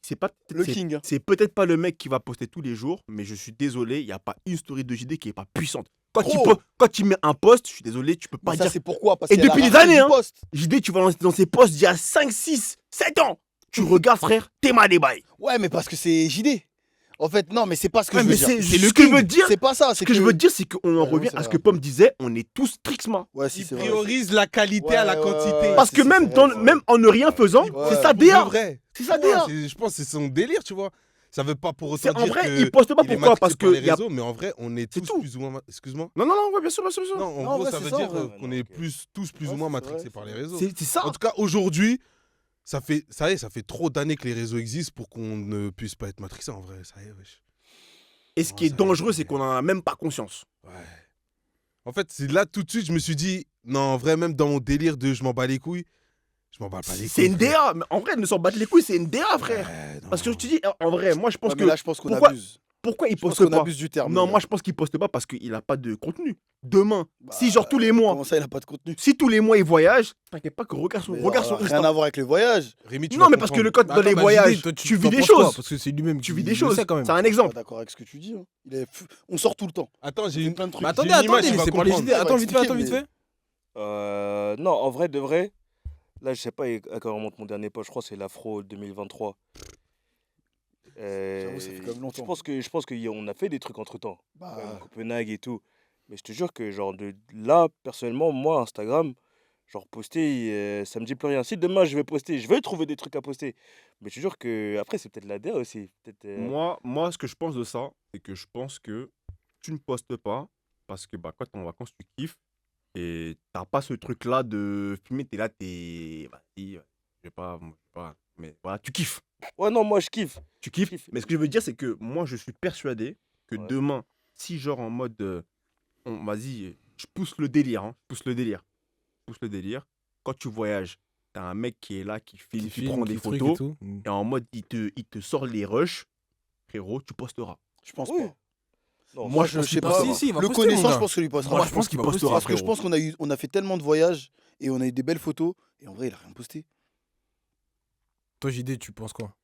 c'est pas Le c'est- king. C'est peut-être pas le mec qui va poster tous les jours, mais je suis désolé, il n'y a pas une story de JD qui est pas puissante. Quand il met un post, je suis désolé, tu peux pas Mais ça, dire. c'est pourquoi? Parce Et qu'il y a depuis la des rareté années, du hein. poste. JD, tu vas dans ses posts d'il y a 5, 6, 7 ans. Tu regardes, frère, t'es mal des bails. Ouais, mais parce que c'est JD. En fait, non, mais c'est pas ce que Ouais, je veux mais dire. c'est C'est ce le que je king. veux dire. C'est pas ça. Ce C'est que je veux dire, c'est qu'on en Ouais, revient c'est à ce vrai. que Pomme disait, on est tous trixement. Ouais, si, Il c'est vrai. priorise la qualité Ouais, à la ouais, quantité. ouais. Parce que c'est même, vrai, ouais. même en ne rien faisant, Ouais. c'est sa C'est DA. vrai. C'est sa DA. Je pense que c'est son délire, tu vois. Ça veut pas pour autant C'est- En dire vrai, que il poste pas il est pourquoi? matrixé Parce par que les y a- réseaux, mais en vrai, on est C'est tous tout. plus ou moins. Excuse-moi. Non, ouais, bien sûr, bien sûr. Non, en Non, gros, ouais, ça c'est veut ça, dire ouais. qu'on est tous plus ou moins c'est matrixés vrai, par c'est les réseaux. C'est ça. En tout cas, aujourd'hui, ça y est, ça fait trop d'années que les réseaux existent pour qu'on ne puisse pas être matrixé en vrai. Ça y est, wesh. Et ce qui est dangereux, c'est qu'on n'en a même pas conscience. Ouais. En fait, c'est là tout de suite, je me suis dit, non, en vrai, même dans mon délire de je m'en bats les couilles, je m'en bats pas les couilles. C'est une frère. DA. Mais en vrai, ne s'en battre les couilles, c'est une DA, frère. Ouais, Parce que non. je te dis, en vrai, moi, je pense Ouais, que. mais là, je pense qu'on pourquoi- abuse. Pourquoi il Je pense poste qu'on pas? abuse du terme. Non, là. moi, je pense qu'il poste pas parce qu'il a pas de contenu. Demain, Bah, si genre tous les mois, Comment ça, il a pas de contenu? si tous les mois il voyage, t'inquiète pas que regarde son Mais Insta. rien à voir avec le voyage. Rémi, tu Non, vas mais parce que le code Bah, dans les attends, bah, voyages, JD, toi, tu vis t'en des penses quoi? choses. Parce que c'est lui-même Tu qui vis des le choses. sait quand même. C'est un Je suis exemple. pas d'accord avec ce que tu dis. Hein. On sort tout le temps. Attends, On j'ai fait une. plein de trucs. Mais attendez, J'ai une image, attendez, tu vas c'est pas les comprendre. JD. On va Attends, vite fait, expliquer, Non, en vrai, de vrai, là, je sais pas à quand remonte mon dernier post, je crois que c'est l'Afro 2023. J'avoue, ça fait quand même longtemps. Je pense qu'on a fait des trucs entre temps, Bah, Copenhague et tout. Mais je te jure que, genre, de là, personnellement, moi, Instagram, genre, poster, ça me dit plus rien. Si demain je vais poster, je vais trouver des trucs à poster. Mais je te jure que, après, c'est peut-être la DA aussi. Peut-être, Moi, ce que je pense de ça, c'est que je pense que tu ne postes pas parce que bah, quand t'es en vacances, tu kiffes et t'as pas ce truc-là de filmer, t'es là, vas-y, je sais pas, mais voilà, tu kiffes. Ouais, non, moi, je kiffe. Tu kiffes. Kiffe. Mais ce que je veux dire, c'est que moi, je suis persuadé que Ouais. demain, si genre en mode, vas-y, je pousse le délire, hein, je pousse le délire. Quand tu voyages, t'as un mec qui est là, qui filme, qui prend des trucs et photos, tout. et en mode, il te sort les rushs, frérot, tu posteras. je pense Oui. pas. Non, Moi, je je pense sais qu'il pas. postera. Si, il va Le poster, mon connaissant, gars. je pense que lui postera. Moi, je pense qu'il postera. Parce que je frérot. pense qu'on a fait tellement de voyages et on a eu des belles photos et en vrai, il a rien posté. Toi, JD, tu penses quoi?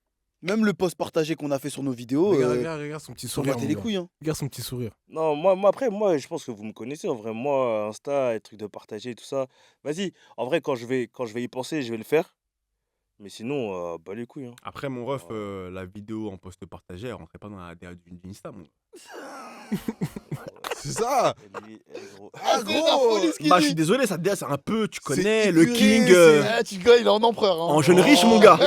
Même le post partagé qu'on a fait sur nos vidéos, Regarde son petit on sourire. battait mon les gars. couilles. Hein. Regarde son petit sourire. Non, après, je pense que vous me connaissez. En vrai, moi, Insta, les trucs de partager, tout ça. Vas-y, en vrai, quand je vais y penser, je vais le faire. Mais sinon, bah les couilles. Hein. Après, mon ref, la vidéo en post partagé, elle rentrait pas dans la DA d'une Insta, mon gars. C'est ça. Gros. Ah, c'est la gros. folie, ce qu'il Bah, je dit. suis désolé, ça DA, c'est un peu, tu C'est connais, le épuré, king. Ah, tu gars, il est en empereur. Hein. En jeune riche, mon gars.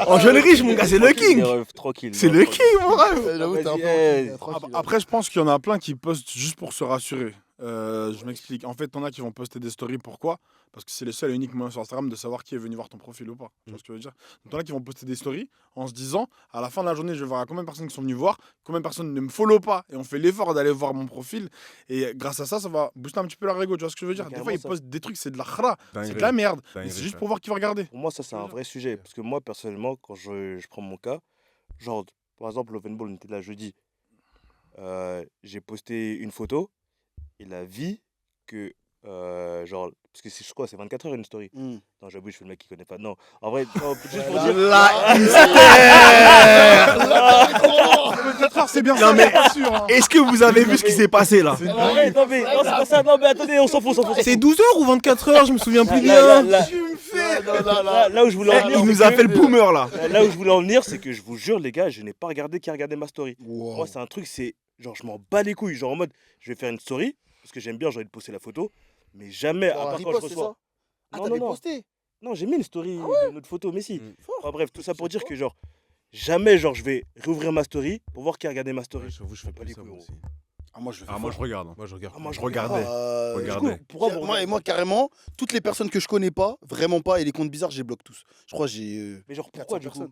En jeune riche, mon gars, c'est le king. Tranquille. C'est le king, mon ref. J'avoue, t'es un peu Vas-y, tranquille, tranquille. Après, je pense qu'il y en a plein qui postent juste pour se rassurer. Je m'explique. En fait, t'en as qui vont poster des stories. Pourquoi? Parce que c'est les seuls et uniques moyens sur Instagram de savoir qui est venu voir ton profil ou pas. Tu vois ce que je veux dire? Donc, t'en as qui vont poster des stories en se disant, à la fin de la journée, je vais voir combien de personnes qui sont venues voir, combien de personnes ne me follow pas et ont fait l'effort d'aller voir mon profil. Et grâce à ça, ça va booster un petit peu leur ego. Tu vois ce que je veux dire? Des fois, ils postent des trucs, c'est de la khra, c'est de la merde. Mais c'est juste pour voir qui va regarder. Pour moi, ça, c'est un vrai sujet. Parce que moi, personnellement, quand je prends mon cas, genre, par exemple, l'Ovenball, on était là jeudi. J'ai posté une photo et la vie que, genre, parce que c'est quoi, c'est 24 heures une story. Non, j'avoue, je fais le mec qui connaît pas. Non, en vrai, non, juste pour dire. C'est bien Non, ça, mais- pas sûr. Hein. Est-ce que vous avez vu ce qui s'est passé là? Arrête, non, mais non, c'est pas ça. Non, mais attendez, on s'en fout, on s'en fout. C'est 12 heures ou 24 heures, je me souviens plus Là, bien. là où je voulais en venir, Il nous a fait le boomer là. là où je voulais en venir, c'est que je vous jure, les gars, je n'ai pas regardé qui a regardé ma story. Wow. Moi, c'est un truc, c'est genre, je m'en bats les couilles. Genre en mode, je vais faire une story parce que j'aime bien, j'ai envie de poster la photo, mais jamais, à Genre un part quand je repost, c'est ça? reçois. Ah, Non, t'avais non, non. posté? Non, j'ai mis une story de notre photo, mais si. Enfin, bref, tout ça pour dire que, genre, jamais, genre, je vais réouvrir ma story pour voir qui a regardé ma story. Ouais, j'avoue, je fais Pas pas les ça couilles, moi gros. aussi. Ah, moi, je le fais. Ah, moi je regarde. Moi, je regarde. Ah, moi, Je regardais. Ah, Regardez. Pourquoi vous moi, regardez moi, carrément, toutes les personnes que je connais pas, vraiment pas, et les comptes bizarres, je les bloque tous. Je crois que j'ai. Mais genre, 400 pourquoi, du coup personnes.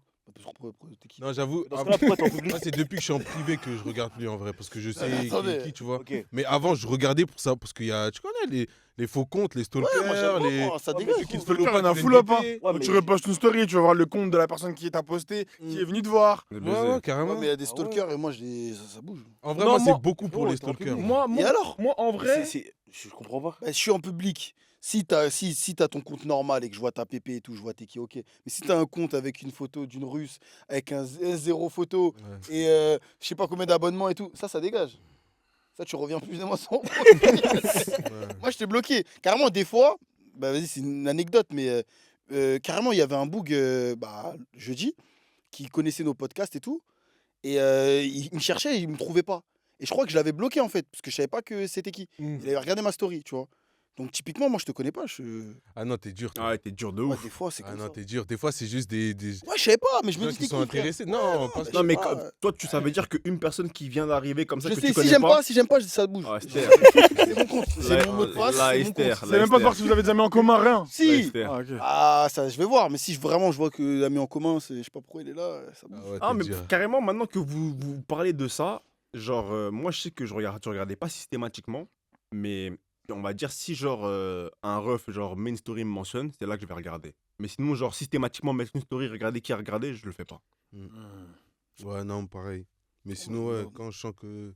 T'es qui? Non, j'avoue. Dans ce cas-là, pourquoi t'es en public Moi, c'est depuis que je suis en privé que je regarde plus en vrai. Parce que je sais Attendez. qui, tu vois. Ok. Mais avant, je regardais pour ça. Parce qu'il y a, tu connais, les faux comptes, les stalkers, Ouais, moi, j'aime pas, les. moi, ça Ouais, dégage. mais qui te gros. follow Quelqu'un, pas, il a tu full les up, hein. DP. Ouais, mais- Tu repostes une story, tu vas voir le compte de la personne qui t'a posté, qui est venue te voir. De Ouais, baiser. ouais, Ouais, carrément. mais il y a des Ah stalkers et moi, ça bouge. En vrai, Non, moi, moi- c'est beaucoup pour Oh, les t'es en stalkers. public. Moi, Et alors? moi en vrai. Je comprends pas. Bah, je suis en public. Si t'as ton compte normal et que je vois ta PP et tout, je vois t'es qui, ok. Mais si t'as un compte avec une photo d'une russe, avec un zéro photo Ouais. et je sais pas combien d'abonnements et tout, ça dégage. Ça, tu reviens plus de moi sans. Ouais. Moi, je t'ai bloqué. Carrément, des fois, bah vas-y, c'est une anecdote, mais carrément, il y avait un bug jeudi qui connaissait nos podcasts et tout. Et il me cherchait et il me trouvait pas. Et je crois que je l'avais bloqué en fait, parce que je savais pas que c'était qui. Mm. Il avait regardé ma story, tu vois. Donc, typiquement, moi, je te connais pas. Ah non, t'es dur. toi. Ah ouais, t'es dur de Ouais, ouf. des fois, c'est Ah comme non, ça. t'es dur. Des fois, c'est juste des Ouais, je savais pas, mais je me gens dis qui t'es sont qui, frère. intéressés. Non, pas bah, Non, mais je sais pas. toi, ça veut dire qu'une personne qui vient d'arriver comme ça Je que sais, tu si connais j'aime pas. pas, si j'aime pas, ça bouge. Ah, Esther. C'est mon compte, c'est mon mot de passe. La c'est mon Esther. compte. C'est même pas de voir si vous avez des amis en commun, rien. Si. Esther. Ah, ok. Ah, ça, je vais voir, mais si vraiment je vois que l'ami en commun, je sais pas pourquoi il est là, ça bouge. Ah ouais, Ah, t'es mais dur. carrément, maintenant que vous parlez de ça, genre, moi, je sais que tu regardais pas systématiquement, mais on va dire si, genre, un ref, genre, main story me mentionne, c'est là que je vais regarder. Mais sinon, genre, systématiquement mettre une story, regarder qui a regardé, je le fais pas. Ouais, non, pareil. Mais sinon, Ouais, ouais, non. quand je sens que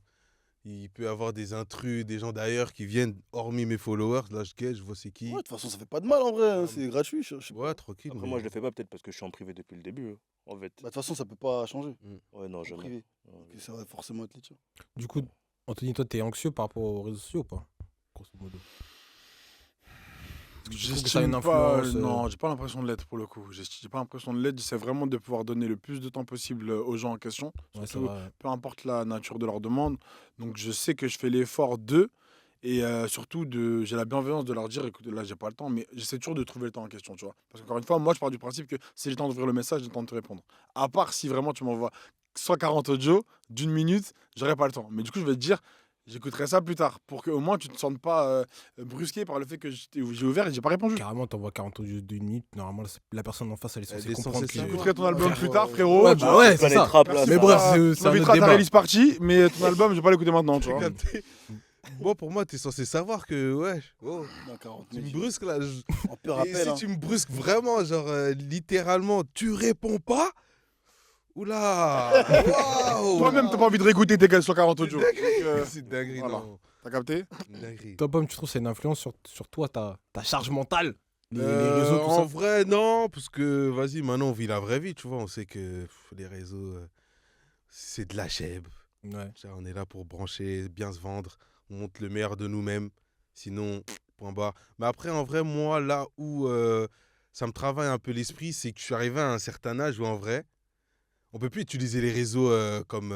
il peut y avoir des intrus, des gens d'ailleurs qui viennent, hormis mes followers, là, je guette, je vois c'est qui. Ouais, de toute façon, ça fait pas de mal en vrai, hein, c'est gratuit. Je sais pas. Ouais, tranquille. Après, mais- moi, je le fais pas peut-être parce que je suis en privé depuis le début, en fait. Bah, de toute façon, ça peut pas changer. Ouais, non, En jamais. privé. Ouais. Donc, ça va forcément être les tiens. Du coup, Anthony, toi, t'es anxieux par rapport aux réseaux sociaux ou pas? Grosso modo. Est-ce que tu trouves que ça a une J'estime pas, influence non, j'ai pas l'impression de l'être pour le coup. J'ai pas l'impression de l'être. J'essaie vraiment de pouvoir donner le plus de temps possible aux gens en question, Ouais, c'est surtout, vrai. peu importe la nature de leur demande. Donc je sais que je fais l'effort d'eux et surtout j'ai la bienveillance de leur dire écoute, là j'ai pas le temps, mais j'essaie toujours de trouver le temps en question, tu vois. Parce qu'encore une fois, moi je pars du principe que si j'ai le temps d'ouvrir le message, j'ai le temps de te répondre. À part si vraiment tu m'envoies 140 audios d'une minute, j'aurai pas le temps. Mais du coup, je vais te dire. J'écouterai ça plus tard pour qu'au moins tu te sentes pas brusqué par le fait que j'ai ouvert et j'ai pas répondu. Carrément, t'envoies 40 audios d'une minute. Normalement, la personne en face, elle est Elle censée est comprendre censée que. savoir. J'écouterai ton album Frère, plus tard, frérot. Ouais, Tu bah vois. ouais, Tu c'est connais ça. le trap, là, Mais ça bref, va. c'est Tu un autre m'inviteras à ta débat. release party, mais ton album, je vais pas l'écouter maintenant, tu vois. Capté. Bon, pour moi, t'es censé savoir que, ouais, oh, Dans 40 tu me minutes. brusques là. On peut Et rappeler. si tu me brusques vraiment, genre littéralement, tu réponds pas. Oula. Waouh. Toi-même, t'as pas envie de réécouter tes 140 audios. Donc, C'est dinguerie, voilà. non. T'as capté? Une dinguerie. Toi, Pomme, tu trouves que c'est une influence sur toi, ta charge mentale? Les réseaux, tout En ça? vrai, non, parce que, vas-y, maintenant, on vit la vraie vie, tu vois. On sait que les réseaux, c'est de la chèvre. Ouais. On est là pour brancher, bien se vendre. On montre le meilleur de nous-mêmes. Sinon, point barre. Mais après, en vrai, moi, là où ça me travaille un peu l'esprit, c'est que je suis arrivé à un certain âge où, en vrai, on peut plus utiliser les réseaux comme...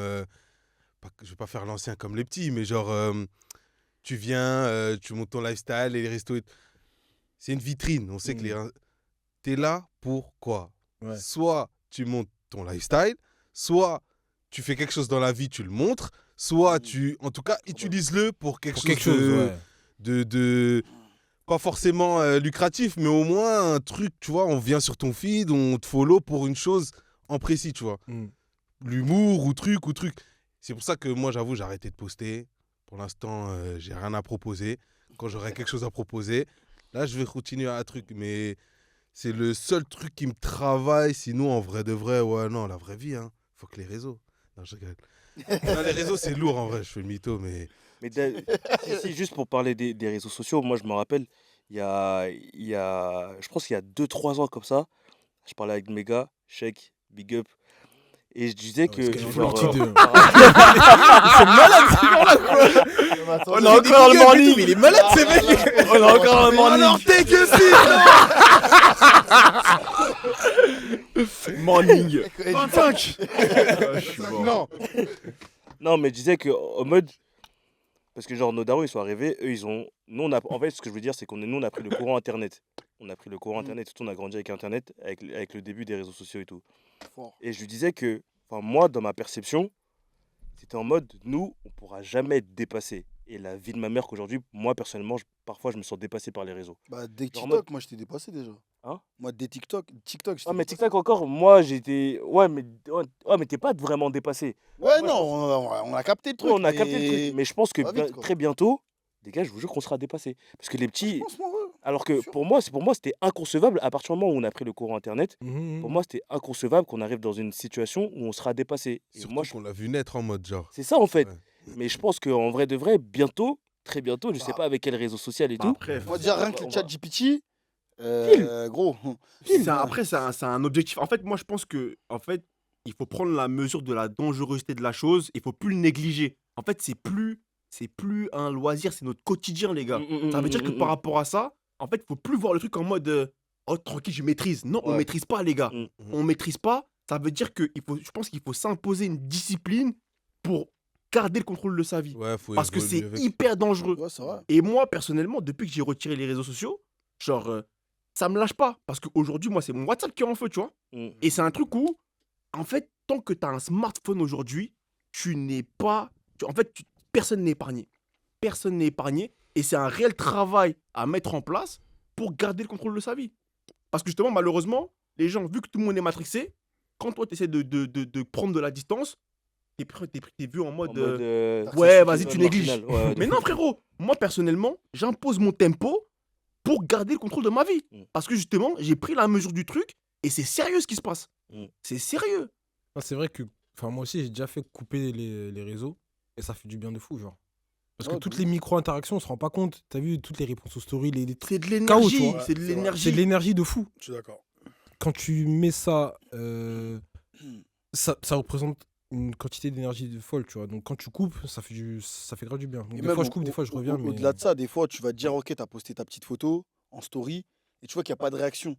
je vais pas faire l'ancien comme les petits, mais genre, tu viens, tu montes ton lifestyle et les restos... C'est une vitrine. On sait que t'es là pour quoi? Ouais. Soit tu montes ton lifestyle, soit tu fais quelque chose dans la vie, tu le montres, soit tu... En tout cas, utilise-le pour quelque Pour chose, quelque chose, ouais. de pas forcément lucratif, mais au moins un truc, tu vois, on vient sur ton feed, on te follow pour une chose en précis, tu vois. Mm. L'humour ou truc. C'est pour ça que moi, j'avoue, j'ai arrêté de poster. Pour l'instant, j'ai rien à proposer. Quand j'aurai quelque chose à proposer, là, je vais continuer à un truc. Mais c'est le seul truc qui me travaille. Sinon, en vrai de vrai, ouais, non, la vraie vie, hein. Faut que les réseaux. Non, je rigole. Non, les réseaux, c'est lourd, en vrai. Je fais le mytho, mais... Mais si, juste pour parler des réseaux sociaux, moi je me rappelle, je pense qu'il y a 2-3 ans comme ça, je parlais avec mes gars, Sheik, Big Up, et je disais que. Genre, C'est malade, On a encore le morning. il est malade, c'est mec. On a encore le morning. Alors, t'es que si. Morning. 25. Je suis mort. Non. Non, mais je disais que en mode. Parce que genre nos darons ils sont arrivés, eux ils ont. Nous on a. En fait, ce que je veux dire, c'est nous on a pris le courant internet. On a pris le courant internet, surtout on a grandi avec internet, avec le début des réseaux sociaux et tout. Fort. Et je lui disais que, enfin moi, dans ma perception, c'était en mode, nous, on pourra jamais être dépassé. Et la vie de ma mère qu'aujourd'hui, moi personnellement, parfois je me sens dépassé par les réseaux. Bah, dès Genre en TikTok, moi, j'étais dépassé déjà. Hein? Moi, dès TikTok, j'étais Ah mais dépassé. TikTok encore, moi j'étais. Ouais mais t'es pas vraiment dépassé. Ouais, Moi, non, on a capté le truc. Oui, on a capté le truc. Mais je pense que va vite, quoi. très bientôt, les gars, je vous jure qu'on sera dépassé. Parce que les petits. Franchement, ouais. Alors que sûr. pour moi, c'était inconcevable à partir du moment où on a pris le courant internet. Pour moi, c'était inconcevable qu'on arrive dans une situation où on sera dépassé. Et Surtout moi, qu'on l'a vu naître en mode genre. c'est ça en fait. Ouais. Mais je pense qu'en vrai de vrai, bientôt, très bientôt, je sais Bah. pas avec quel réseau social et tout. Après, Moi, déjà, rien que le chat GPT, gros. après, c'est un objectif. En fait, moi, je pense que, en fait, il faut prendre la mesure de la dangerosité de la chose. Il faut plus le négliger. En fait, c'est plus un loisir, c'est notre quotidien, les gars. Ça veut dire que par rapport à ça, en fait, il faut plus voir le truc en mode oh, tranquille, je maîtrise. Non, on Ouais. maîtrise pas, les gars. Mm. On maîtrise pas. Ça veut dire que je pense qu'il faut s'imposer une discipline pour garder le contrôle de sa vie. Ouais, faut Parce que évoluer c'est avec. hyper dangereux. Ouais, c'est vrai. Et moi, personnellement, depuis que j'ai retiré les réseaux sociaux, genre, ça me lâche pas. Parce qu'aujourd'hui, moi, c'est mon WhatsApp qui est en feu, tu vois. Mm. Et c'est un truc où, en fait, tant que tu as un smartphone aujourd'hui, tu n'es pas. Personne n'est épargné. Personne n'est épargné. Et c'est un réel travail à mettre en place pour garder le contrôle de sa vie. Parce que justement, malheureusement, les gens, vu que tout le monde est matrixé, quand toi, tu essaies de prendre de la distance, t'es vu en mode. Ouais, vas-y, tu négliges. Mais non, frérot, moi, personnellement, j'impose mon tempo pour garder le contrôle de ma vie. Mm. Parce que justement, j'ai pris la mesure du truc et c'est sérieux ce qui se passe. Mm. C'est sérieux. C'est vrai que moi aussi, j'ai déjà fait couper les réseaux et ça fait du bien de fou, genre. Parce que Ouais, toutes de les micro-interactions, on se rend pas compte. T'as vu toutes les réponses aux stories, C'est de Chaos, l'énergie. tu vois. C'est de Ouais, c'est vrai. l'énergie. c'est de l'énergie de fou. Je suis d'accord. Quand tu mets ça, ça représente une quantité d'énergie folle, tu vois. Donc quand tu coupes, ça fait grave du bien. Donc, Et des même fois, je coupe, des fois, je reviens. Mais... Au-delà de ça, des fois, tu vas te dire, ok, t'as posté ta petite photo en story et tu vois qu'il n'y a pas de réaction.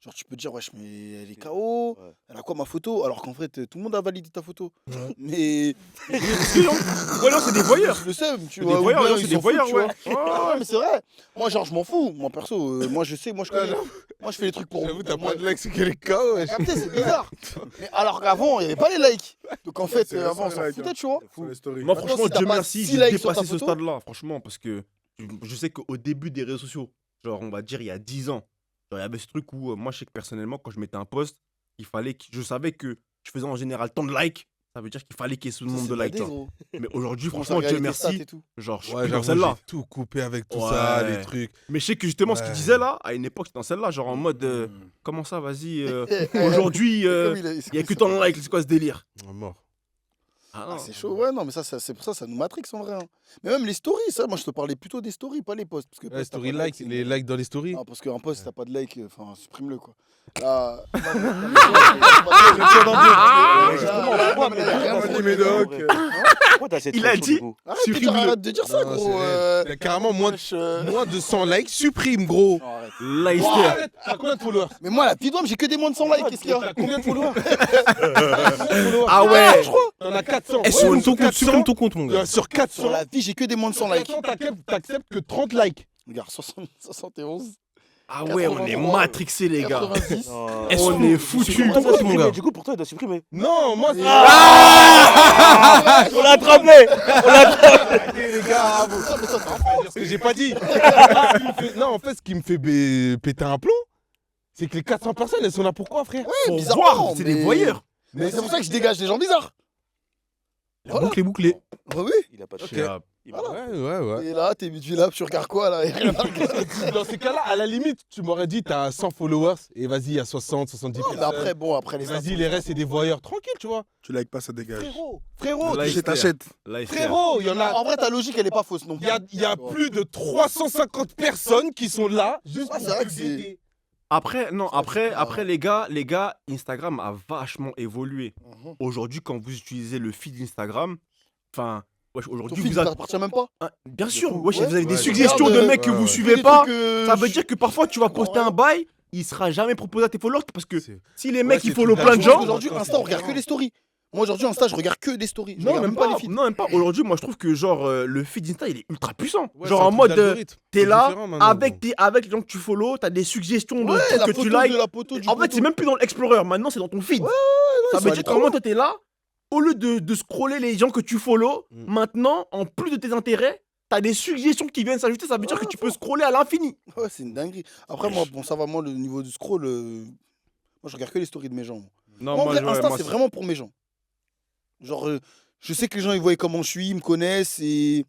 Genre, tu peux te dire, wesh, mais elle est KO, Ouais. elle a quoi ma photo? Alors qu'en fait, tout le monde a validé ta photo. Ouais. Mais. Ou alors, c'est des voyeurs. Le seum, tu C'est vois. des ou voyeurs, bien alors, ils c'est des s'en foutent, voyeurs, tu ouais. vois. Ouais, mais c'est vrai. Moi, genre, je m'en fous. Moi, perso, moi, je sais, moi, je connais. Moi, je fais les trucs pour. J'avoue, t'as moi, pas de likes, c'est qu'elle est KO. wesh. capté, c'est bizarre. Mais alors qu'avant, il n'y avait pas les likes. Donc en fait, C'est avant, on récent, s'en les likes, foutait, hein. tu vois. Sur les stories. Moi, Maintenant, franchement, si t'as Dieu pas merci, 6 j'ai likes sur ta dépassé ce photo- stade-là, franchement, parce que je sais qu'au début des réseaux sociaux, genre, on va dire il y a 10 ans, genre, il y avait ce truc où, moi, je sais que personnellement, quand je mettais un post, je savais que je faisais en général tant de likes, ça veut dire qu'il fallait qu'il y ait ce nombre de likes. tu vois. Mais aujourd'hui, franchement, Dieu merci, genre, je suis Ouais, plus dans j'avoue, celle-là. j'ai tout coupé avec tout ça, Ouais. les trucs. Mais je sais que justement, ce qu'il Ouais. disait là, à une époque, c'était dans celle-là, genre en mode, Mm. comment ça, vas-y, aujourd'hui, il n'y a que tant de likes, c'est quoi ce délire? À mort. Ah Ah, non. c'est chaud, ouais, non, mais ça, c'est pour ça, ça nous matrix en vrai. Hein. Mais même les stories, ça, moi je te parlais plutôt des stories, pas les posts. Parce que Ouais, post, t'as story pas de like, c'est- les likes dans les stories. Ah, parce qu'un post, si t'as pas de like, enfin, supprime-le quoi. Là. Pourquoi t'as cette Il a réaction, dit- du coup Arrête de dire ça, Non, gros. c'est carrément moins wesh, de 100 likes, supprime, gros. non, arrête. Leicester. T'as combien de followers? Mais moi, la petite j'ai que des moins de 100 likes, qu'est-ce qu'il y a? T'as combien de followers? Ah ouais. T'en as 400. Eh, supprime ton compte, mon gars. Sur Sur 400, la vie, j'ai que des moins de 100 likes. 400, t'acceptes que 30 likes. Regarde, 71. Ah ouais, on est 83, matrixés, les gars. 90. Non. Est-ce On que- est foutus. Pourquoi il doit mon gars. supprimer Du coup, pour toi, il doit supprimer. Non, moi, On l'a attrapé. les gars, ce que j'ai pas dit. Non, en fait, ce qui me fait péter un plomb, c'est que les 400 personnes, elles sont là pourquoi, frère Pour bizarrement, voir, c'est des mais- voyeurs. Mais c'est pour ça que je dégage les gens bizarres. La Voilà. boucle est bouclée. Bah oui. Il a pas de Ok. chien. Ouais. Et là, t'es là, tu regardes quoi là? Y a rien à regarder. Dans ces cas-là, à la limite, tu m'aurais dit, t'as 100 followers, et vas-y, il y a 60, 70 Non, mais personnes. après les Vas-y, les restes, c'est des voyeurs. Tranquille, tu vois. Tu likes pas, ça dégage. Frérot, Là, il T'achètes. frérot, il y en a. En vrai, ta logique, elle est pas fausse non plus. Il y a plus de 350 personnes qui sont là juste Ouais, pour c'est vrai vous que c'est- aider. Après, non, après, Ah. après les gars, Instagram a vachement évolué. Mhm. Aujourd'hui, quand vous utilisez le feed Instagram, enfin, wesh, Ton aujourd'hui, fil vous avez... t'appartient même pas. Bien sûr, fou. wesh, Ouais. vous avez des Ouais, suggestions regarde, de mecs que ouais, vous ouais. suivez Des pas. trucs, Ça veut dire que parfois, tu vas poster un bail, il sera jamais proposé à tes followers parce que C'est- si les mecs, c'est ils follow tout plein de d'accord. gens... Aujourd'hui, Insta, on regarde que les stories. Moi, aujourd'hui, Insta, je regarde que des stories. Je Non, regarde même pas, les feeds. non, même pas. Aujourd'hui, moi, je trouve que genre le feed Insta, il est ultra puissant. Ouais, genre c'est un en truc mode, d'algorithme. t'es C'est là, différent maintenant, avec, bon. avec les gens que tu follow, t'as des suggestions de Ouais, trucs la que photo tu likes. de la poteau du En fait, c'est même plus dans l'Explorer, maintenant, c'est dans ton feed. Ça ils sont veut allés dire trop qu'en loin. toi, t'es là, au lieu de scroller les gens que tu follow, Mm. maintenant, en plus de tes intérêts, t'as des suggestions qui viennent s'ajouter. Ça veut dire que tu peux scroller à l'infini. Ouais, c'est une dinguerie. Après, moi, bon, ça va, moi, le niveau du scroll, moi, je regarde que les stories de mes gens. Non, Moi, en vrai, Insta, c'est vraiment pour mes gens. Genre, je sais que les gens, ils voient comment je suis, ils me connaissent et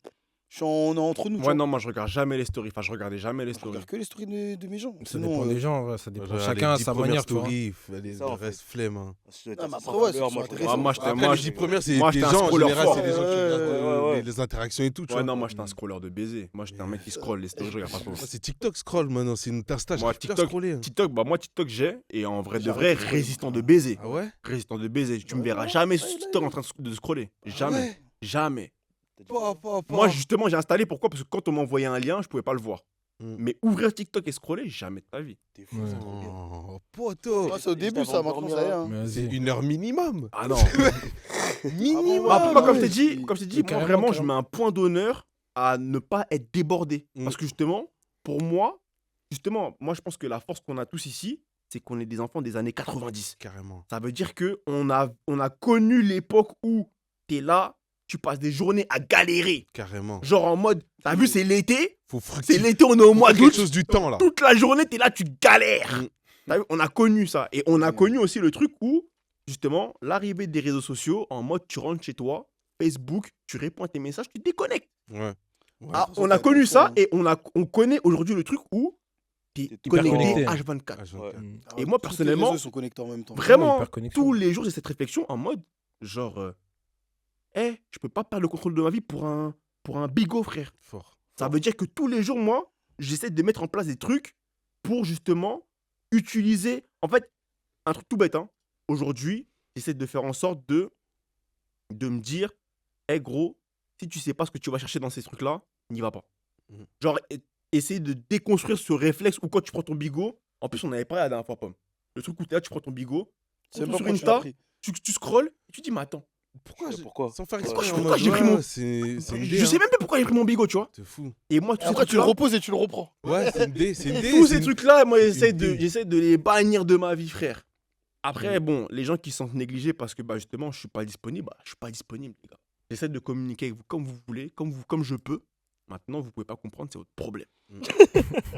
on est entre nous. tu Ouais, vois. non, moi, je regarde jamais les stories. Enfin, je regardais jamais les Je stories. regarde que les stories de mes gens. Ça Sinon, dépend des gens, ouais, ça dépend. Regarde, Chacun les a 10 sa premières manière, tu vois. stories, Ça, le en fait. reste flemme. Hein. mais après, ouais, c'est intéressant. Ah, moi, j'étais- Après, moi, les 10 premières, c'est moi, des j'étais un gens, en scroller général, fort. c'est des gens qui Ouais, regardent ouais. les interactions et tout, tu Ouais, vois. non, moi, j'étais un scroller de baiser. Moi, j'étais un mec qui scrolle les stories, je regarde pas trop. Moi, c'est TikTok scroll maintenant, c'est une Insta, Moi, j'arrive plus à TikTok, scroller. hein. TikTok, bah, moi, TikTok, j'ai. Et en vrai de J'ai vrai, arrêté de scroller. résistant de baiser. Ah ouais Résistant de baiser. Tu me verras jamais sur TikTok en train de scroller. Jamais. Ouais. Jamais. Pas. Moi, justement, j'ai installé. Pourquoi? Parce que quand on m'envoyait un lien, je pouvais pas le voir. Mm. Mais ouvrir TikTok et scroller, jamais de ta vie. T'es fou, Ouais. ça, trop bien. Oh, poteau. Ouais, c'est au début, ça, maintenant, ça y est. hein. Mais C'est vas-y. 1 heure minimum. Ah non. Minimum. Bah, moi, comme je ouais. t'ai dit, moi, Carrément, vraiment, je carrément. mets un point d'honneur à ne pas être débordé. Mm. Parce que justement, pour moi, moi, je pense que la force qu'on a tous ici, c'est qu'on est des enfants des années 90. Carrément. Ça veut dire que on a connu l'époque où t'es là, tu passes des journées à galérer. Carrément. Genre en mode, t'as vu, c'est l'été, Faut c'est fructifier. l'été, on est au mois quelque d'août, chose du temps là. toute la journée, t'es là, tu galères. Mm. T'as vu, on a connu ça. Et on a Mm. connu aussi le truc où, justement, l'arrivée des réseaux sociaux, en mode, tu rentres chez toi, Facebook, tu réponds à tes messages, tu te déconnectes. Ouais. Ouais. Ah, faut on a faire connu attention, ça hein. et on connaît aujourd'hui le truc où t'es T'es hyper connecté connecté. H24. Ah, je- Ouais. Mm. Ah Et ouais, moi, tous les personnellement, réseaux sont connectés en même temps. Vraiment, hyperconnexion. tous les jours, j'ai cette réflexion en mode, genre, je peux pas perdre le contrôle de ma vie pour un bigot, frère. Fort. Ça veut dire que tous les jours, moi, j'essaie de mettre en place des trucs pour justement utiliser. En fait, un truc tout bête, hein. Aujourd'hui, j'essaie de faire en sorte de me dire, hé gros, si tu sais pas ce que tu vas chercher dans ces trucs-là, n'y va pas. Mhm. Genre, essayer de déconstruire ce réflexe où quand tu prends ton bigot, en plus, on avait parlé la dernière fois, Pomme. Le truc où t'es là, tu prends ton bigot, C'est tu pas sur pourquoi tu l'as Insta, pris. tu scrolles, et tu dis, mais attends, Pourquoi Pourquoi Sans faire Ouais. exprès. en Pourquoi mode, j'ai pris ouais, mon- C'est une idée. je sais même pas pourquoi j'ai pris mon bigot, tu vois. C'est fou. Et moi, tous ces Après, tu le trucs-là, reposes et tu le reprends. Ouais, c'est une idée. C'est une idée. tous c'est ces une- trucs-là, moi, une j'essaie idée. de les bannir de ma vie, frère. Après, bon, les gens qui sont négligés parce que, bah, justement, je suis pas disponible, bah, je suis pas disponible, les gars. J'essaie de communiquer avec vous comme vous voulez, comme je peux. Maintenant, vous pouvez pas comprendre, c'est votre problème.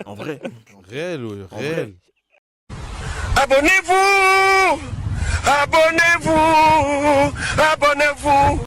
En vrai. Réel, ouais, En réel. Abonnez-vous! Abonnez-vous! Abonnez-vous!